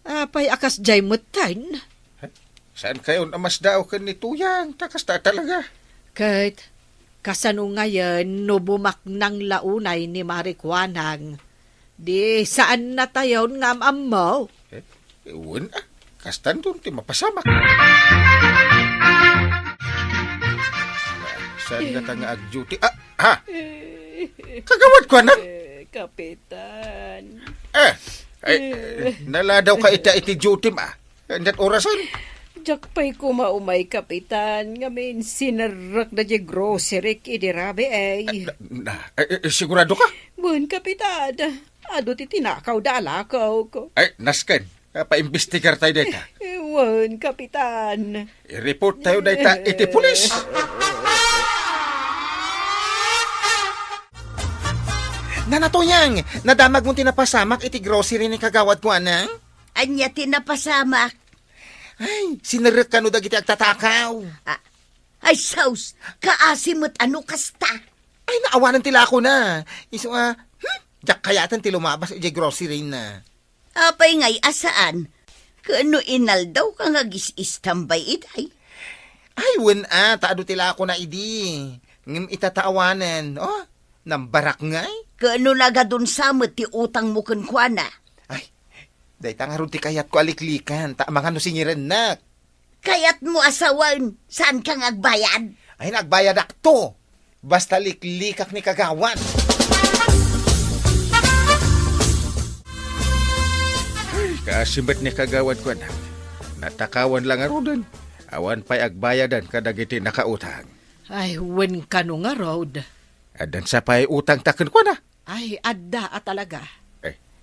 [SPEAKER 3] Apay akas jay mutan.
[SPEAKER 2] Saan kayo namas daw ka ni Tuyang? Takas ta talaga.
[SPEAKER 3] Kat, kasano ngayon no bumak ng launay ni Marikwanang. Di saan na tayon ngam mo?
[SPEAKER 2] Ewan kastan doon ti mapasamak. Saan ka nga ag-duty? Kagawad ko na?
[SPEAKER 5] Kapitan.
[SPEAKER 2] Naladaw ka iti duty ma. Ndat orasan?
[SPEAKER 5] Jakpay ko maumay, kapitan. Ngamin, sinarak na di grocery idirabe ay.
[SPEAKER 2] Sigurado ka?
[SPEAKER 5] Bun, kapitan. Ado ti tinakaw dalakaw ko.
[SPEAKER 2] Nasken. Pa-imbestigar tayo dito.
[SPEAKER 5] Ewan, kapitan.
[SPEAKER 2] I-report tayo dito iti pulis.
[SPEAKER 7] Nanatoyang, nadamag mong tinapasamak iti grocery ni kagawad ko, anang?
[SPEAKER 1] Anya tinapasamak.
[SPEAKER 7] Ay, sinarat ka no dagiti agtatakaw.
[SPEAKER 1] Ay, saus, kaasimot ano kasta.
[SPEAKER 7] Ay, naawanan tila ako na. Iso jak kayatan ti lumabas iti grocery na.
[SPEAKER 1] Apay ngay asaan? Kano inal daw ka nga gis-istambay itay?
[SPEAKER 7] Ay, taado tila ako na idi. Ngim itataawanan. Nambarak ngay.
[SPEAKER 1] Kano naga dun samot ti utang mo kunkwana?
[SPEAKER 7] Ay, day tangarun ti kayat ko aliklikan. Mga no singiran nak.
[SPEAKER 1] Kayat mo asawan, saan kang agbayad?
[SPEAKER 7] Ay, nagbayad akto. Basta liklikak ni kagawan.
[SPEAKER 2] Kasimbat ni kagawad ko na. Natakawan lang arudan. Awan pa'y agbayadan kadagiti nakautang.
[SPEAKER 3] Ay, wen kano nga road.
[SPEAKER 2] Adan sa pa'y utang taken ko na.
[SPEAKER 3] Ay, adda talaga.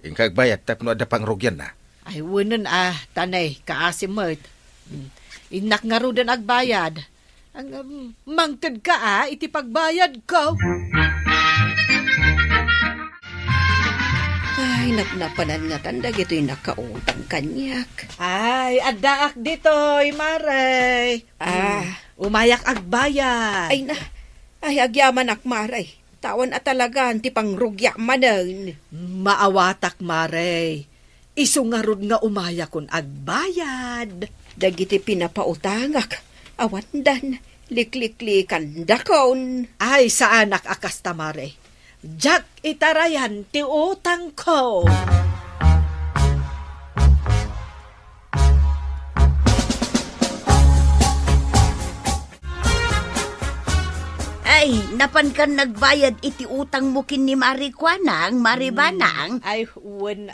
[SPEAKER 2] Ingkag bayad tapno ada pangrugyan na.
[SPEAKER 3] Ay, wenon tanay, kaasimot. Inak nga rodan agbayad. Ang mangkad ka iti pagbayad ko.
[SPEAKER 5] Ay, napnapanan nga tandag ito'y nakautang kanyak.
[SPEAKER 3] Ay, addaak ditoy, Maray. Umayak agbayad.
[SPEAKER 5] Ay, agyaman akmaray. Tawan at talagaan ti pangrugya manan.
[SPEAKER 3] Maawatak, Maray. Isungarod nga umaya kun agbayad.
[SPEAKER 5] Dagiti pinapautangak. Awandan, likliklikan dakon.
[SPEAKER 3] Ay, sa anak akasta, Maray. Jak itarayan ti utang ko.
[SPEAKER 1] Ay, napan kan nagbayad iti utang mo kin ni Marikwanang, Maribanang.
[SPEAKER 3] Ay, wen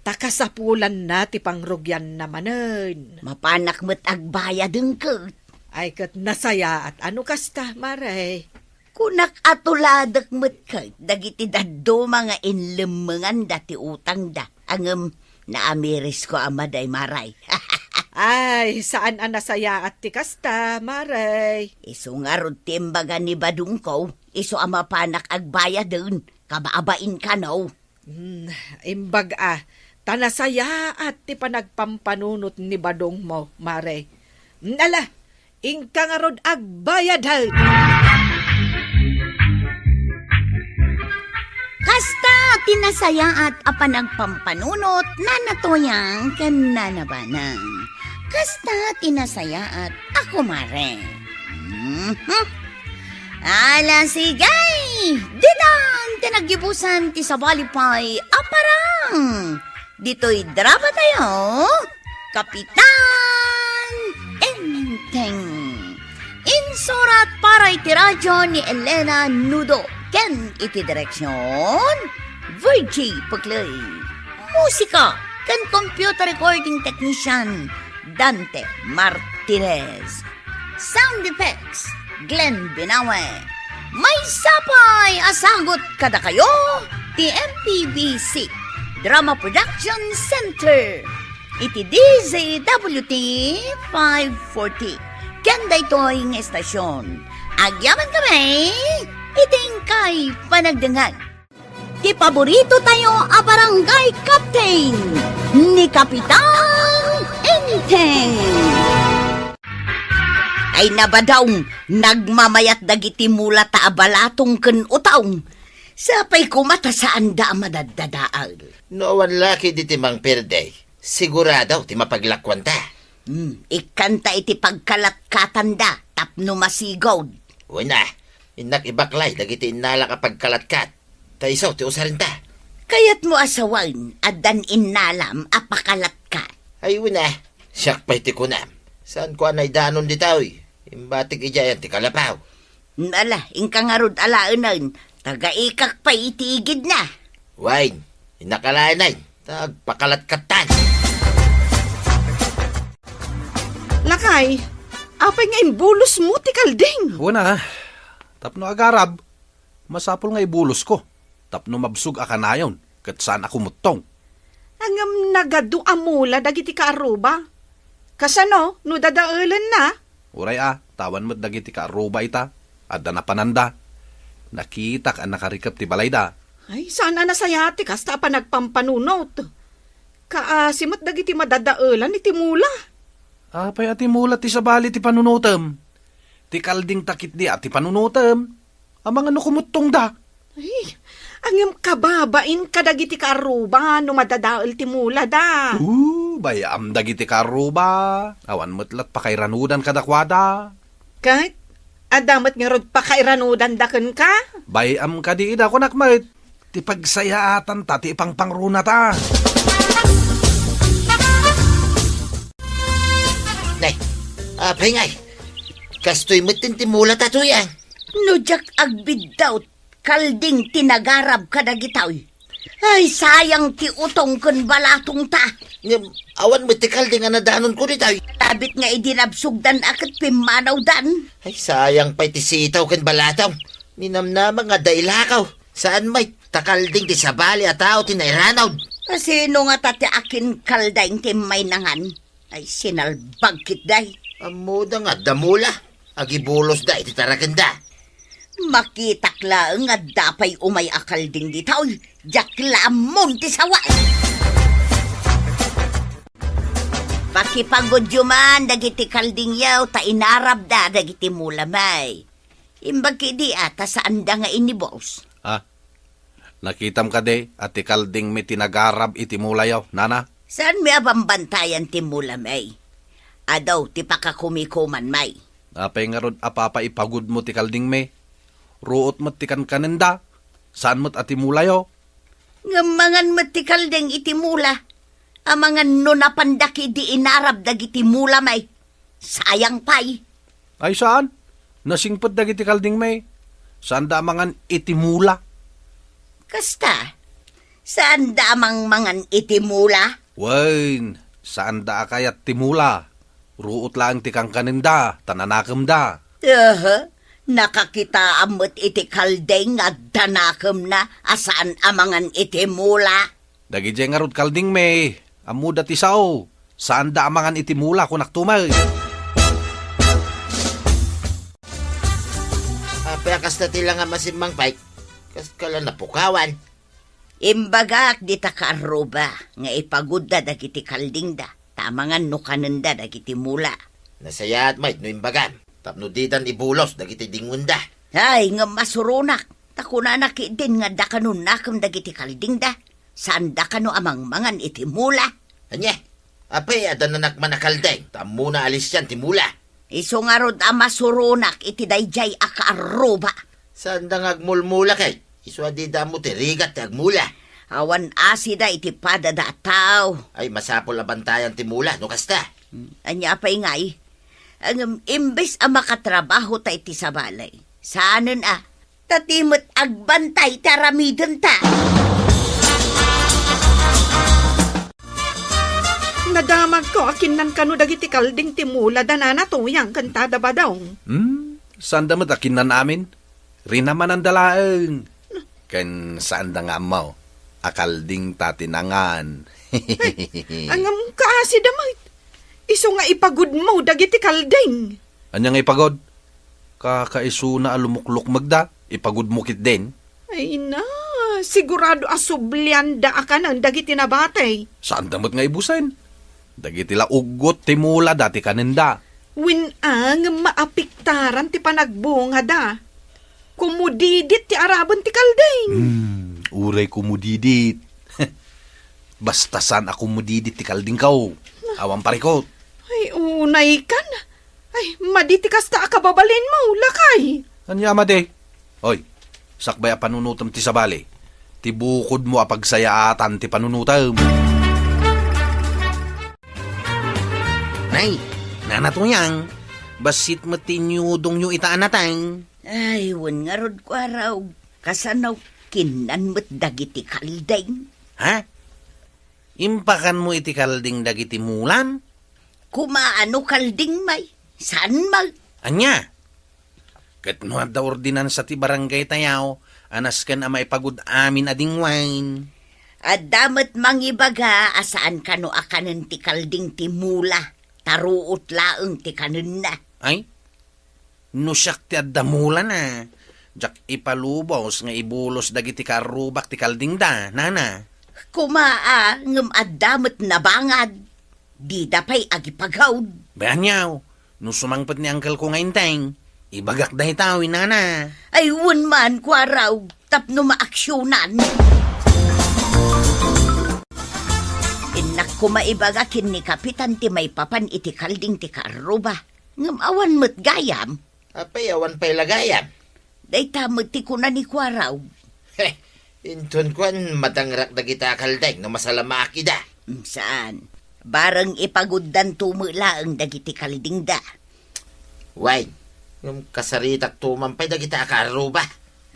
[SPEAKER 3] takasapulan na ti pangrugyan namanen.
[SPEAKER 1] Mapanak mo't agbayad ang kat.
[SPEAKER 3] Ay, kat nasaya at ano kasta, Maray?
[SPEAKER 1] Kunak atuladak mo't kat, dagiti daddo mga inlemengan dati utang da. Ang naamiris ko amaday Maray.
[SPEAKER 3] Ay, saan ang nasaya at ti kasta, Maray?
[SPEAKER 1] Iso nga rod timbaga ni Badung ko, iso ama panak agbayad dun, kabaabain ka no.
[SPEAKER 3] Imbag tanasaya at ti panagpampanunot ni Badong mo, Maray. Nala, ingka nga rod agbayad hal.
[SPEAKER 1] Kasta tinasaya at apanagpampanunot na natoyang kananabanang. Kasta tinasaya at ako mare. Ala sigay! Ditan tinagibusan ti sabalipay aparang. Dito'y drama tayo, Kapitan Enteng. Insurat para iti radyo ni Elena Nudo. Ken iti direksyon, Virgie Paglay. Musika, ken computer recording technician, Dante Martinez. Sound effects, Glenn Binawe. May sapay asagot kada kayo, TMPBC, Drama Production Center. Iti DZWT 540. Kenda ito'y ng estasyon. Agyaman kami, iting kay panagdangan. Ti paborito tayo a barangay captain ni Kapitan Enteng. Ay nabadawng nagmamayat dagiti mula ta abalatong ken utawng. Sapay kumata saan da madadadaal.
[SPEAKER 4] Noon laki di timang perday. Sigurado ti mapaglakwan ta.
[SPEAKER 1] Ikanta iti pagkalat katanda. tapno masigod.
[SPEAKER 4] Una, inak ibaklay, dagiti inala kapag kalatkat. Ta isaw, ti usarin ta.
[SPEAKER 1] Kayat mo asawain, adan inalam, apakalat ka.
[SPEAKER 4] Ay, una, siyak pa'y ti kunam. Saan ko anay danon di taoy? Imbatik ijayan ti kalapaw.
[SPEAKER 1] Nala, ingka nga rod alaanan, taga-ikak pa itigid na.
[SPEAKER 4] Wine, inakalanay, tagpakalatkatan.
[SPEAKER 3] Lakay, apay nga imbulos mo ti kalding.
[SPEAKER 8] Una, tapno agarab, masapol nga ibulos ko. Tapno mabsug akanayon, kat saan ako mutong.
[SPEAKER 3] Angam nagadu amula dagiti kaaruba. Kasano, no dadaulan na?
[SPEAKER 8] Uray tawan mo't dagiti ka aruba ita, adda na pananda. Nakita ka nakarikap ti balay da.
[SPEAKER 3] Ay, sana nasayati kasta pa nagpampanunot. Kaasimot dagiti madadaulan iti mula.
[SPEAKER 8] Apay ati mulat ti sabali ti panunutem. Ti kalding takit di ati panunutem. Amang ano kumutong da.
[SPEAKER 3] Ay, angam kababain kadagiti kaaruba no madadaul ti mula da.
[SPEAKER 8] Bayam dagiti karuba. Awan mo't pakairanudan kadakwada.
[SPEAKER 3] Kahit adamat nga rod pakairanudan daken ka?
[SPEAKER 8] Bayam ka di ida ko nakmait. Ti pagsayaatan ta, ti ipangpangruna ta.
[SPEAKER 4] Nay, apay ngay. Kastoy mo't timula ta to yan.
[SPEAKER 1] No jak agbid daw, kalding tinagarab ka dagitaw. Ay, sayang ti utong kun balatong ta.
[SPEAKER 4] Awan mo ti kalding nga nadanon ko di tayo.
[SPEAKER 1] Tabit nga idinabsugdan akat pimanaw dan.
[SPEAKER 4] Ay, sayang pa'y ti sitaw kan balataw. Ninamnama nga dailakaw. Saan may takalding ti sabali at tao tinairanaw.
[SPEAKER 1] Sino nga tati akin kaldaing ti may nangan? Ay, sinalbag kit day.
[SPEAKER 4] Amuda nga damula. Agibulos da iti tarakanda.
[SPEAKER 1] Makitak laeng nga dapay umay akalding ditaw. Jak lamon ti sawa. Pakipagod yuman dagiti kalding yaw ta inarab da dagiti mulamay. Imbag di ata saan da nga inibos.
[SPEAKER 8] Nakitam ka de, at ti kalding may tinagarab iti mulayaw, nana?
[SPEAKER 1] Saan may abambantayan ti mulamay? Adaw ti pakakumikuman may.
[SPEAKER 8] Apay nga rod apapa ipagod mo ti kalding me. Ruot mo ti kankanenda. Saan mo't ati mulayaw?
[SPEAKER 1] Ngamangan mo ti kalding iti mula. Amangan no napandaki di inarab dagiti mula may. Sayang pay.
[SPEAKER 8] Ay saan? Nasingpot dagiti kalding me. Saan da mangan iti mula?
[SPEAKER 1] Kasta, saan damang mangan iti mula?
[SPEAKER 8] Wain, saan da kayat ti mula? Ruot lang ti kankanenda, tananakam da.
[SPEAKER 1] Nakakita amot iti kalding at danakam na asaan amangan iti mula.
[SPEAKER 8] Dagi nga rod kalding me. Amuda ti sao. Saan da amangan iti mula kunak tumay?
[SPEAKER 4] Apakas na tila nga masimbang pike. Kas kala napukawan.
[SPEAKER 1] Imbagak di ta kaaruba nga ipagod da dagiti kalding da. Tamangan no kanenda dagiti mula.
[SPEAKER 4] Nasayaat may no imbagan. Tapno ditan ibulos dagiti dingunda.
[SPEAKER 1] Ay nga masurunak. Takuna nakidin nga da kanun nakam dagiti kalding da. Saan da kano amang mangan iti mula?
[SPEAKER 4] Anya, apay adan nanak manakaldeng. Tamo na alis yan ti mula.
[SPEAKER 1] Iso nga rod ama surunak iti dayjay akaaruba.
[SPEAKER 4] Saan da ngagmulmula kay? Iswa di damo ti rigat ti agmula.
[SPEAKER 1] Awan asida iti padada tao.
[SPEAKER 4] Ay masapol abantayan ti mula no kasta.
[SPEAKER 1] Anya pa ingay. Ang imbes ang makatrabaho ta iti sa balay. Saanon tatimot agbantay taramidon ta.
[SPEAKER 3] Nadamag ko akin nan kano dagiti kalding ti mula danana tuyang kantada ba daw?
[SPEAKER 8] Saan da mo't akin na namin? Rin naman ang dalaan. Kan saan da nga mo? Akalding tatinangan.
[SPEAKER 3] Angam kaasi damay. Iso nga ipagod mo dagiti kalding.
[SPEAKER 8] Anyang ipagod? Kakaiso na alumuklok magda. Ipagod mo kit din.
[SPEAKER 3] Ay na, sigurado asublian da akan ang dagiti nabatay.
[SPEAKER 8] Saan da mo't nga ibusin? Dagiti la ugot ti mula dati kanenda.
[SPEAKER 3] Win ang maapiktaran ti panagbunga da. Kumudidit ti araban ti kalding.
[SPEAKER 8] Uray kumudidit. Basta saan ako mudidit ti kalding kao. Awang parikot.
[SPEAKER 3] Ay, unay kan. Ay, maditikas ta akababalin mo, lakay.
[SPEAKER 8] Anya made. Oy, sakbay a panunutom ti sabali. Ti bukod mo a pagsayaatan ti panunutom.
[SPEAKER 7] Nay, nanatuyang. Basit matinyudong nyo itaan natang.
[SPEAKER 1] Ay, wan nga rod ko araw. Kasanaw kinan mo't dagiti kaldeng.
[SPEAKER 7] Ha? Impakan mo iti kalding dagiti mulam?
[SPEAKER 1] Kumaano kalding may? Saan mag?
[SPEAKER 7] Anya? Kat no adda ordinansa ti barangay tayaw, anas kan amay pagod amin ading wine.
[SPEAKER 1] At damat mangibaga asaan kano akanan ti kalding ti mula. Taruot laeng ti kanon na.
[SPEAKER 7] Ay? No siyak ti adda mula na. Jak ipalubos nga ibulos dagiti karubak ti kalding da, nana.
[SPEAKER 1] Kumaa ngem addamet nabangad. Di dapay agipagawd.
[SPEAKER 7] Banyaw, no sumangpet ni angkel ko ngayon teng, ibagak dahi tawin, nana.
[SPEAKER 1] Ay wan man kwaraw tapno maaksyonan. Inak ko maibagakin ni Kapitan ti may papan iti kalding ti karuba. Ngem awan met gayam.
[SPEAKER 4] Apay awan pa'y lagayam.
[SPEAKER 1] Day tamad ti kuna ni kwaraw.
[SPEAKER 4] Heh, inton kwan matangrak dagita kaldeng no masalamaki da.
[SPEAKER 1] Saan? Barang ipaguddan tumula ang dagiti kalding da.
[SPEAKER 4] Why? Yung kasaritak tumampay dagita akaruba.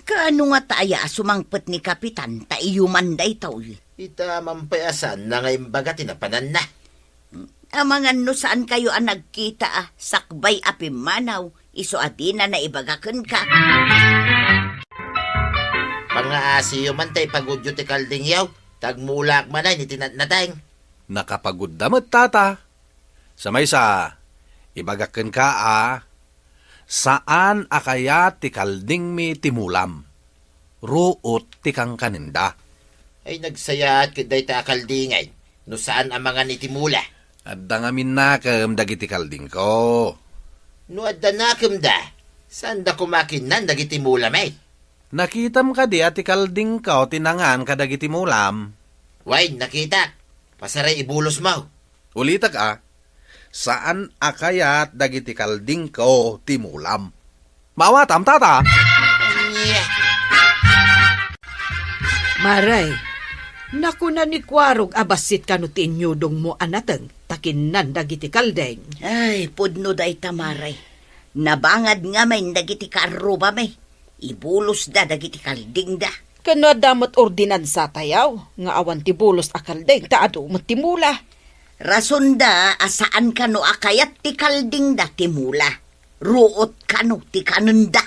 [SPEAKER 1] Kaano nga taaya sumangpet ni Kapitan ta iyuman day tawil.
[SPEAKER 4] Ita mampayasan na ngayon baga tinapanan na.
[SPEAKER 1] Amangan no saan kayo ang nagkita sakbay api manaw, iso adina na ibagakan ka.
[SPEAKER 4] Pangaasiyo man tay pagudyo ti kalding yaw, tagmulak manay ni tinatnateng.
[SPEAKER 8] Nakapagod damat tata. Sa maysa, ibagaken ka saan akaya ti kalding mi timulam. Ruot ti kang kaninda.
[SPEAKER 4] Ay nagsayat kiday ta kaldingay, no saan ang mga nitimula.
[SPEAKER 8] Adda nga minnakem dagiti kalding ko.
[SPEAKER 4] No adda nakem da, saan da kumakinan dagiti mula may?
[SPEAKER 8] Nakitam ka di ati kalding ko tinangan kadagiti mulam.
[SPEAKER 4] Why, nakita. Pasaray ibulos mo.
[SPEAKER 8] Ulitak saan akayat dagiti kalding ko timulam. Mawatam tata.
[SPEAKER 4] Yeah.
[SPEAKER 3] Maray, naku na ni kwarog abasit kano ti inyudong mo anateng, takinan dagiti kaldeng.
[SPEAKER 1] Ay, pudno day tamaray. Nabangad nga may dagiti karuba may. Ibulos da dagiti kalding da.
[SPEAKER 5] Kano damot ordinansa tayaw, nga awan ti bulos akaldeng, taado matimula.
[SPEAKER 1] Rason da asaan kano akayat ti kalding da timula. Ruot kano ti kanon da.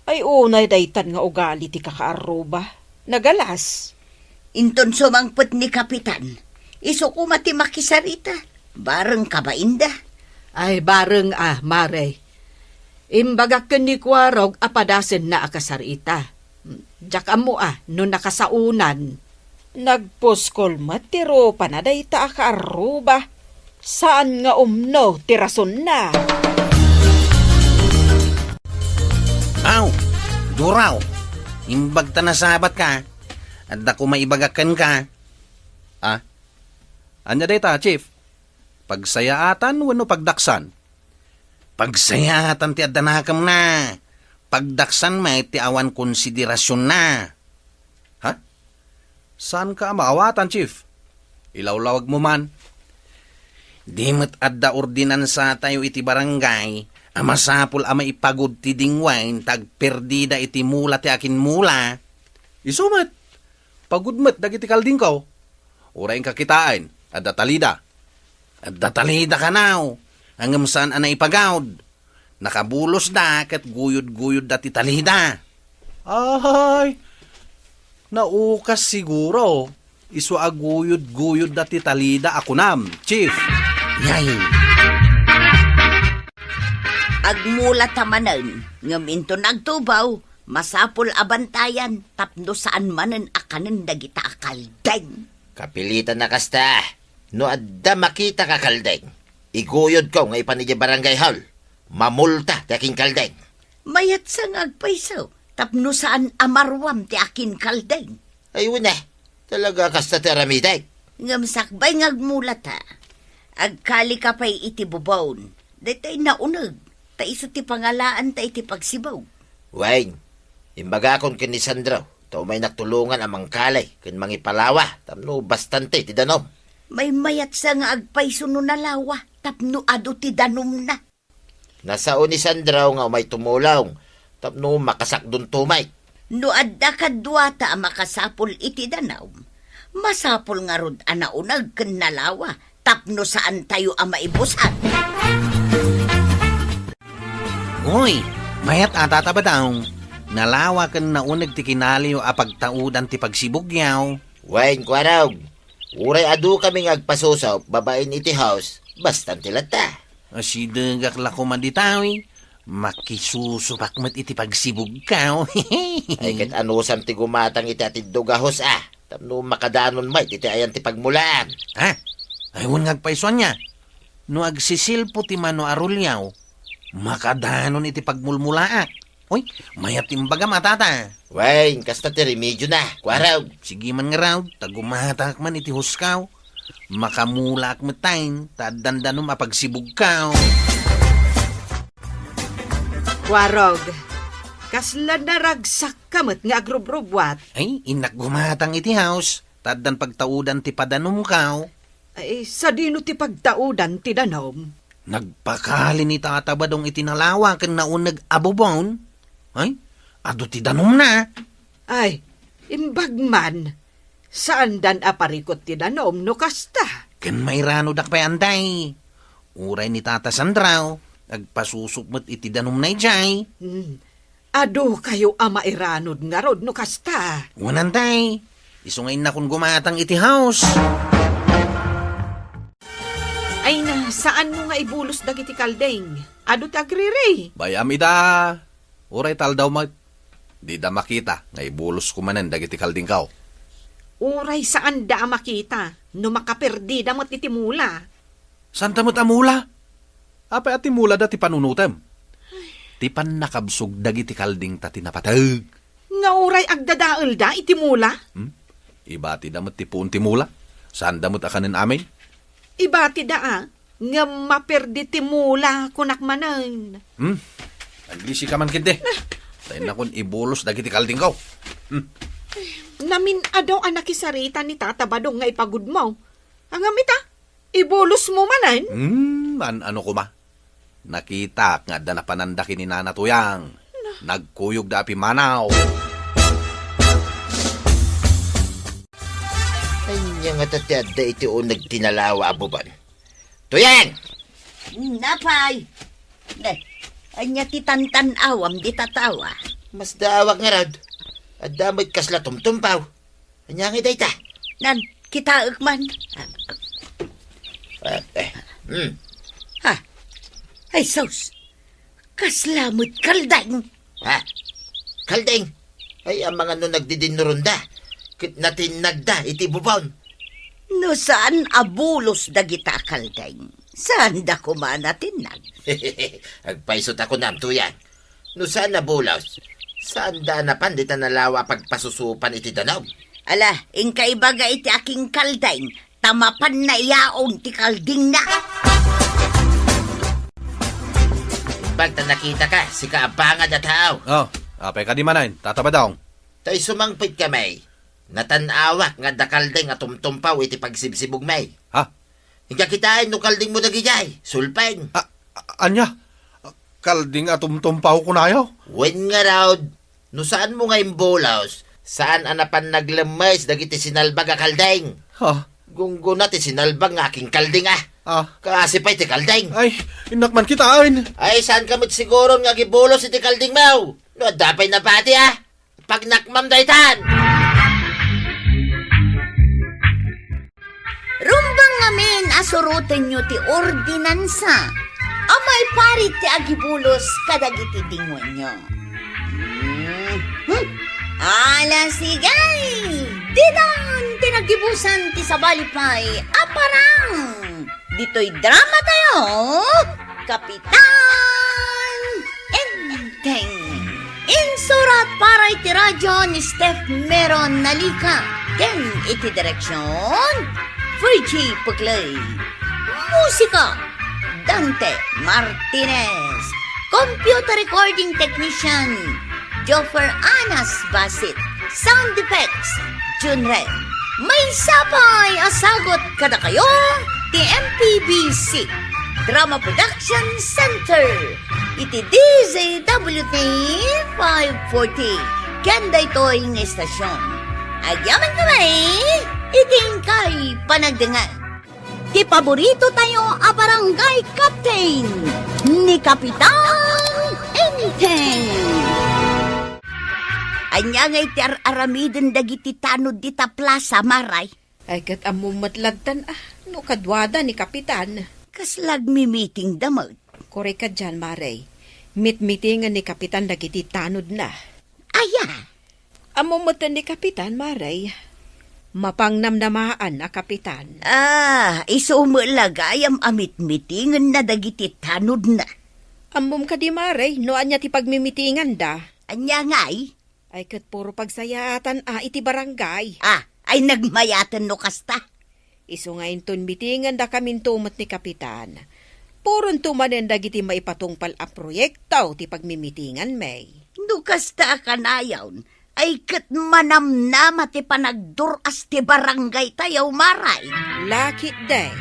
[SPEAKER 5] Ay unay daytan nga ugali ti kakaaruba. Nagalas.
[SPEAKER 1] Inton sumangpet ni Kapitan. Iso ko mati makisarita. Bareng kabainda.
[SPEAKER 3] Ay, bareng Maray. Imbagaken ni kwarog apadasen na akasarita. Diyak amo no nakasaunan.
[SPEAKER 5] Nagpuskol matiro panaday ta akaaruba. Saan nga umno ti rason na?
[SPEAKER 7] Aw, duraw. Imbag ta nasabat ka. At ako maibagakan ka.
[SPEAKER 8] Anya data, chief? Pagsayaatan wano pagdaksan?
[SPEAKER 7] Pagsayaatan ti addanakam na. Pagdaksan may ti awan konsiderasyon na.
[SPEAKER 8] Ha? Saan ka maawatan, chief? Ilawlawag mo man.
[SPEAKER 7] Di met adda ordinansa tayo iti barangay. Amasapul ama ipagod ti dingwain tag perdida iti mula ti akin mula.
[SPEAKER 8] Isumat. Pagudmat dagiti kalding ko. Uraing kakitaan. Adda talida.
[SPEAKER 7] Adda talida ka now. Hanggang saan anay ipagawd. Nakabulos da kat guyod-guyod dati talida.
[SPEAKER 8] Ay, naukas siguro. Isu aguyod-guyod dati talida ako nam, chief.
[SPEAKER 7] Yay.
[SPEAKER 1] Agmula tamanan. Ngam into nagtubaw. Masapul abantayan. Tapno saan manen akanen dagita akaldeng.
[SPEAKER 4] Kapilitan na kasta. No adda makita ka kaldeng. Iguyod ko nga ipanidya barangay hall. Mamulta ti aking kaldeng.
[SPEAKER 1] Mayat sa ngagpaisaw. Tapno saan amarwam ti akin kaldeng.
[SPEAKER 4] Ayun na. Talaga kasta ti aramiday.
[SPEAKER 1] Ngam sakbay ngagmula ta. Agkali ka pa'y iti bubawon. Datay naunag. Ta iso ti pangalaan ta iti pagsibaw.
[SPEAKER 4] Wayne, imbaga kon ken ni Sandro, tao may nagtulungan amang kalay, ken mangipalawa, tapno bastante ti danom.
[SPEAKER 1] May mayat sa nga agpayso no nalawa, tapno ado ti danom na.
[SPEAKER 4] Nasao ni Sandro nga may tumulong, tapno makasak dun tumay.
[SPEAKER 1] No adda kadwata a makasapol iti danaw, masapol nga rod anaunag ken nalawa, tapno saan tayo a maibusan.
[SPEAKER 7] Uy, mayat ata ta ba daw? Nalawa kan naunag ti kinaliyo a pagtaudan ti pagsibugyaw.
[SPEAKER 4] Wayne, kwaraw, uray adu kami agpasusaw, babain iti house, bastante lata.
[SPEAKER 7] Asidagak lako man ditawi. Makisusupak met iti pagsibugkaw.
[SPEAKER 4] Ay ket anusam ti gumatang iti atid dugahos tapno makadanon may iti ayan ti pagmulaan.
[SPEAKER 7] Ha? Aywan ngagpaisoan niya. No agsisilpo ti mano arulyaw, makadanon iti pagmulmulaak. Uy, mayat timbaga matata.
[SPEAKER 4] Wayne, kasta ti remedyo na, kwaraw.
[SPEAKER 7] Sige man nga raw, tagumatak man iti huskaw. Makamulak metain, tadandanom apagsibugkaw.
[SPEAKER 3] Warog, kasla naragsak kamot nga agrubrubwat.
[SPEAKER 7] Ay, inak gumatang iti house, tadan pagtaudan ti padanom kaw.
[SPEAKER 3] Ay, sa dino ti pagtaudan ti danom.
[SPEAKER 7] Nagpakali ni tata badong itinalawa kan naunag abobon. Ay, ado ti danom na.
[SPEAKER 3] Ay, imbagman. Saan dan aparikot ti danom no kasta?
[SPEAKER 7] Kan may rano dakpay anday. Uray ni tata Sandraw, nagpasusukmat iti danom na ijay.
[SPEAKER 3] Ado kayo ama iranod nga rod no kasta.
[SPEAKER 7] Wanantay, isungay na kung gumatang iti house.
[SPEAKER 3] Ay na, saan mo nga ibulos dagiti kaldeng? Ado tagriri.
[SPEAKER 8] Bayam ida. Uray tal daw mat. Di da makita, nga ibulos ko manan dagiti kalding kaw.
[SPEAKER 3] Uray saan da makita, no makaperdi damot iti mula.
[SPEAKER 8] Santa mo't amula? Apay ati mula da ti panunutem. Ti pan nakabsog dagiti kalding ta tinapatag.
[SPEAKER 3] Nga uray agdadaal da iti mula.
[SPEAKER 8] Iba ti damot ti puun ti mula. Saan damot akanin amin?
[SPEAKER 3] Ibati da nga maperdi ti mula kunak manan.
[SPEAKER 8] Naglisi ka man kinte. Dahil na kun ibulos dagiti kalding kaw.
[SPEAKER 3] Namin adaw anak isarita ni Tata Badong nga ipagod mo. Ang amita, ibulos mo manan.
[SPEAKER 8] Ano ko ma? Nakita nga da na panandakin ni Nana Tuyang. Nagkuyog da api manaw.
[SPEAKER 4] Anya nga tatiada iti unag tinalawa abuban. Tuyang!
[SPEAKER 1] Napay! Anya ti tantan-awam di tatawa.
[SPEAKER 4] Mas daawag nga rod. At damay kasla tumtumpaw. Anya nga dayta.
[SPEAKER 1] Nan, kita man. Ha? Ay, sos. Kaslamot kaldang.
[SPEAKER 4] Ha? Kalding? Ay, ang mga no nagdidinurunda. Kit natin nagda iti bubon.
[SPEAKER 1] No saan abulos dagita kaldang? Saan da kumanatin nag?
[SPEAKER 4] Agpaisot ako nam, Tuyang. No saan nabulos? Saan da na pandita nalawa pagpasusupan iti danaw?
[SPEAKER 1] Ala, inkaibaga iti aking kaldang. Tamapan na iyaon ti kalding na.
[SPEAKER 4] Pagta nakita ka, si kaabangad at tao.
[SPEAKER 8] Oh, apay ka di manan. Tatabadaw.
[SPEAKER 4] Tay sumangpit kamay. Natanawak nga da kalding at tumtumpaw iti pagsibsibog may.
[SPEAKER 8] Ha?
[SPEAKER 4] Hingga kitain no kalding mo nagijay. Sulpeng.
[SPEAKER 8] Anya? Kalding at tumtumpaw ko na ayaw?
[SPEAKER 4] Wen nga raw, no saan mo nga imbolaws? Saan anapan naglamas dagiti sinalbag a kalding?
[SPEAKER 8] Ha?
[SPEAKER 4] Gunggo na ti sinalbag nga aking kalding Kasi pa iti kalding.
[SPEAKER 8] Ay, inakman kitain.
[SPEAKER 4] Ay, saan kamit siguro nga gibolos iti kalding mau? No, dapay na pati Pag nakmam daytan.
[SPEAKER 1] Rumbang ngamin asurutin nyo ti ordinansa. Amay parit ti agibulos kadagiti dingon nyo. Ala sigay! Dinan tinagibusan ti sabalipay aparang! Dito'y drama tayo! Kapitan Enteng! Insurat para iti radyo ni Steph Meron Nalika. Ken iti direksyon Virgie Puglay. Musika Dante Martinez. Computer recording technician, Joffer Anas Basit. Sound effects, Junren. May sapay asagot kada kayo, TMPBC. Drama Production Center. Iti DZWT 540. Kanda ito'y ng estasyon. Agyaman kamay, iting kay panagdangan. Ti paborito tayo a barangay captain ni Kapitan Enteng. Anya ngay ti aramiden dagiti tanod dita plaza maray.
[SPEAKER 5] Ay kat amumatladtan no kadwada ni Kapitan.
[SPEAKER 1] Kaslag mi meeting damot.
[SPEAKER 5] Kore ka dyan, Maray. Meetingan ni Kapitan dagiti tanod na.
[SPEAKER 1] Aya,
[SPEAKER 5] Amumatan ni Kapitan, Maray. Mapangnamnamaan na Kapitan.
[SPEAKER 1] isumulagayam amit meetingan na dagiti tanod na.
[SPEAKER 5] Amum ka di, Maray, no anya ti pagmimitingan da.
[SPEAKER 1] Anya ngay,
[SPEAKER 5] Ay kat puro pagsayatan iti barangay.
[SPEAKER 1] ay nagmayatan no kasta.
[SPEAKER 5] Iso ngayon ton mitingan da kamin tumot ni Kapitan. Puron tumanen dagiti maipatungpal a proyektaw ti pagmimitingan, May.
[SPEAKER 1] No kasta kanayawn, ay kat manamnama ti panagduras ti barangay tayaw maray.
[SPEAKER 5] Lakit day.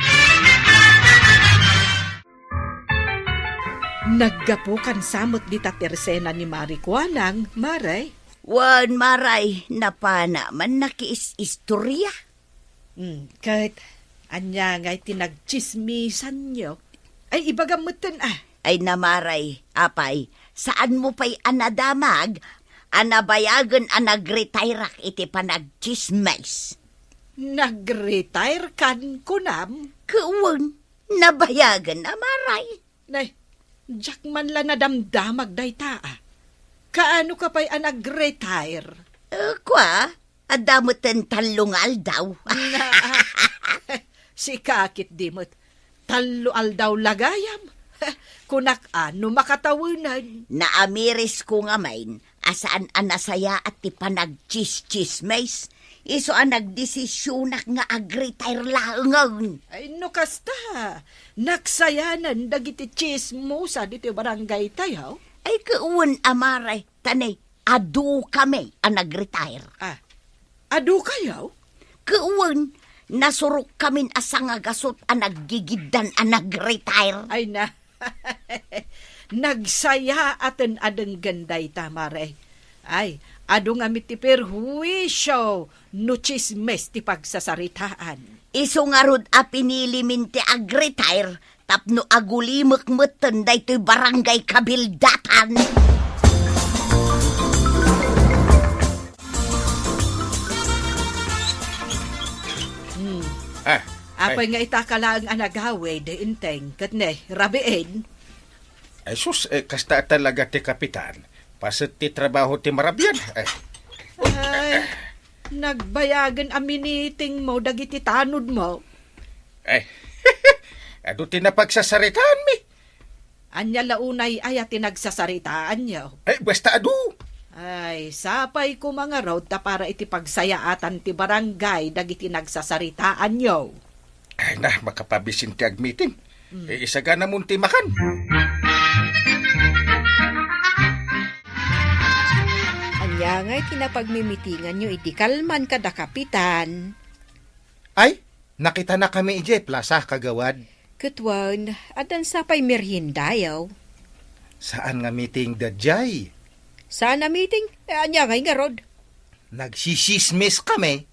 [SPEAKER 3] Naggapukan samot di tatersena ni Marikuanang, Maray.
[SPEAKER 1] Wan maray, napana man nakiis-istorya.
[SPEAKER 3] Kahit anya nga'y tinagchismisan nyo, ay ibagamutan
[SPEAKER 1] Ay namaray, apay, saan mo pa'y anadamag, anabayagan anagretairak iti panagchismis.
[SPEAKER 3] Nag-retire kan kunam.
[SPEAKER 1] Kuwan, nabayagan na maray.
[SPEAKER 3] Nay, jak man la nadamdamag day taa. Kaano ka pa'y nag-retire?
[SPEAKER 1] Kwa, adamutan talungal daw.
[SPEAKER 3] Si kakit dimot, talo daw lagayam. Kunak ano makatawanan.
[SPEAKER 1] Naamiris ko nga main, asaan anasaya at ti panagchis-chismis. Iso ang nagdesisyonak nga agretire laangaw.
[SPEAKER 3] Ay no kasta, naksayanan dagiti chismosa dito barangay tayo.
[SPEAKER 1] Ay kuwan amaray, tanay, adu kami ang nagretire.
[SPEAKER 3] Adu kayo?
[SPEAKER 1] Kuwan, nasurok kami asang agasot ang naggigidan ang nagretire.
[SPEAKER 3] Ay na, nagsaya aten adeng ganday tamare. Ay, adu nga ti perhuisyo, no chismes ti pagsasaritaan.
[SPEAKER 1] Iso nga rod a pinili min ti agretire, tapno agulimek meten day to'y barangay kabildatan.
[SPEAKER 3] Apay nga itakalaang anagawe de inteng, katne, rabiin.
[SPEAKER 2] Ay sus, kasta talaga ti Kapitan. Pasit ti trabaho ti marabyan.
[SPEAKER 3] Ay, nagbayagan aminiting mo, dagiti tanod mo.
[SPEAKER 2] Ado ti napagsasaritaan mi.
[SPEAKER 3] Anya launay ay ati nagsasaritaan niyo.
[SPEAKER 2] Basta ado.
[SPEAKER 3] Ay, sapay ko mga road ta para iti pagsayaatan ti barangay dagiti nagsasaritaan niyo.
[SPEAKER 2] Ay na, makapabisin ti agmiting. Isaga na munti makan.
[SPEAKER 5] Anya nga'y tinapagmimitingan nyo iti kalman kada Kapitan.
[SPEAKER 6] Ay, nakita na kami ije, plaza kagawad.
[SPEAKER 5] Katwan, adan sapay merhindayaw.
[SPEAKER 6] Saan nga meeting dadjay?
[SPEAKER 5] Saan na meeting? Anya nga'y nga rod.
[SPEAKER 6] Nagsisismis kami.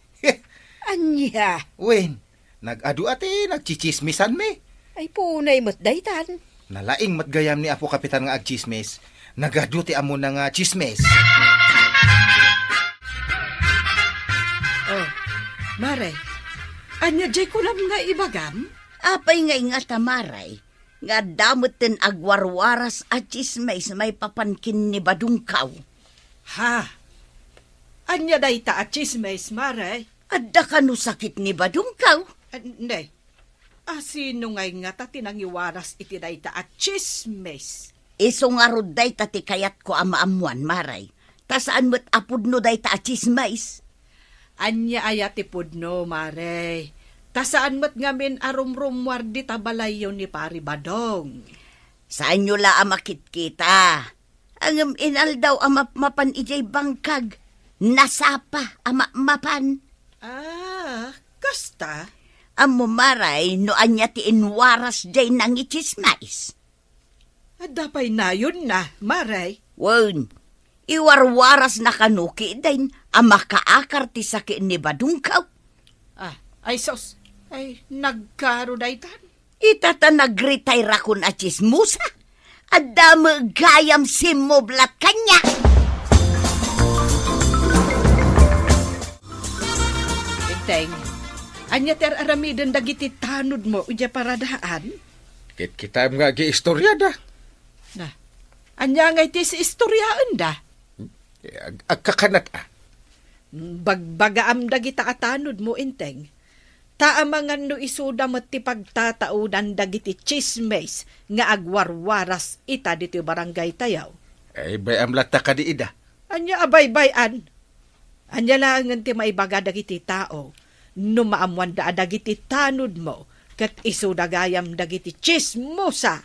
[SPEAKER 5] Anya,
[SPEAKER 6] Wen, nag-adu ati, nagchichismisan mi.
[SPEAKER 5] ay punay mo't daytan.
[SPEAKER 6] Nalaing matgayam ni Apo Kapitan nga agchismis. Nagadu ti amo na nga chismis.
[SPEAKER 3] Oh, Mare, anya jay ko lang nga ibagam?
[SPEAKER 1] Apay nga tamaray, nga damot ten agwarwaras at chismis may papankin ni badungkaw.
[SPEAKER 3] Ha? Anya day ta at chismes, Mare?
[SPEAKER 1] Adda ka no sakit ni badungkaw.
[SPEAKER 3] Hindi. Sino ngay nga ta tinangiwaras iti day ta at chismes?
[SPEAKER 1] Iso nga rod day tati kayat ko amaamuan, maray. Tasaan mo't apod no day ta at chismis.
[SPEAKER 3] Anya ayat ipudno, Mare. Tasaan mo't ngamin arumrumwar di tabalayo ni Pari Badong.
[SPEAKER 1] Saan nyo la amakit kita? Ang inal daw mapan ijay bangkag. Nasapa mapan.
[SPEAKER 3] Kasta?
[SPEAKER 1] Amo maray no anya ti inwaras jay nang ichismais.
[SPEAKER 3] Dapay na yun na, Maray.
[SPEAKER 1] Wen, iwarwaras na kanuki din ang makaakar ti sakit ni Badungkaw.
[SPEAKER 3] Ay sos, ay nagkaro daytan.
[SPEAKER 1] Itata nag-retire akon at chismusa. Adama gayam simoblat kanya.
[SPEAKER 3] Teng, anya ter aramiden dagiti tanod mo uja paradaan.
[SPEAKER 2] Kita mga gi-istorya da.
[SPEAKER 3] Na, anya nga iti si istoryaan da.
[SPEAKER 2] Agkakanat
[SPEAKER 3] Bagbagaam dagita atanod mo, Inteng. Taamangan no isuda mo ti pagtataudan dagiti chismes nga agwarwaras ita dito barangay tayaw.
[SPEAKER 2] Ay, bayam lata ka di ida.
[SPEAKER 3] Anya abay-bayan. Anya lang ti maibaga dagiti tao. No maamuan da dagiti tanod mo kat isuda gayam dagiti chismosa.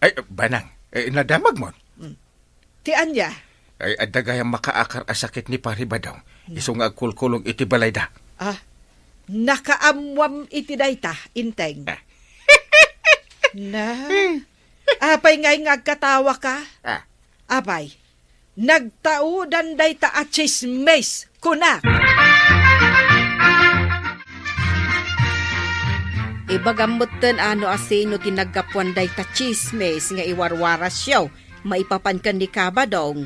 [SPEAKER 2] Ay, banang, nadamag mo.
[SPEAKER 3] Ti anya?
[SPEAKER 2] Ay, adagayang makaakar asakit ni Paribadaw. Iso nga agkulkulong iti balay da.
[SPEAKER 3] Nakaamwam iti dayta, Inteng. Na? Apay ngay ngagkatawa ka? Apay, nagtaudan dayta at chismes kuna.
[SPEAKER 5] Ibagamutan ano asino tinaggapuan dayta chismes nga iwarwaras yaw. Maipapan kan ni Kabadong.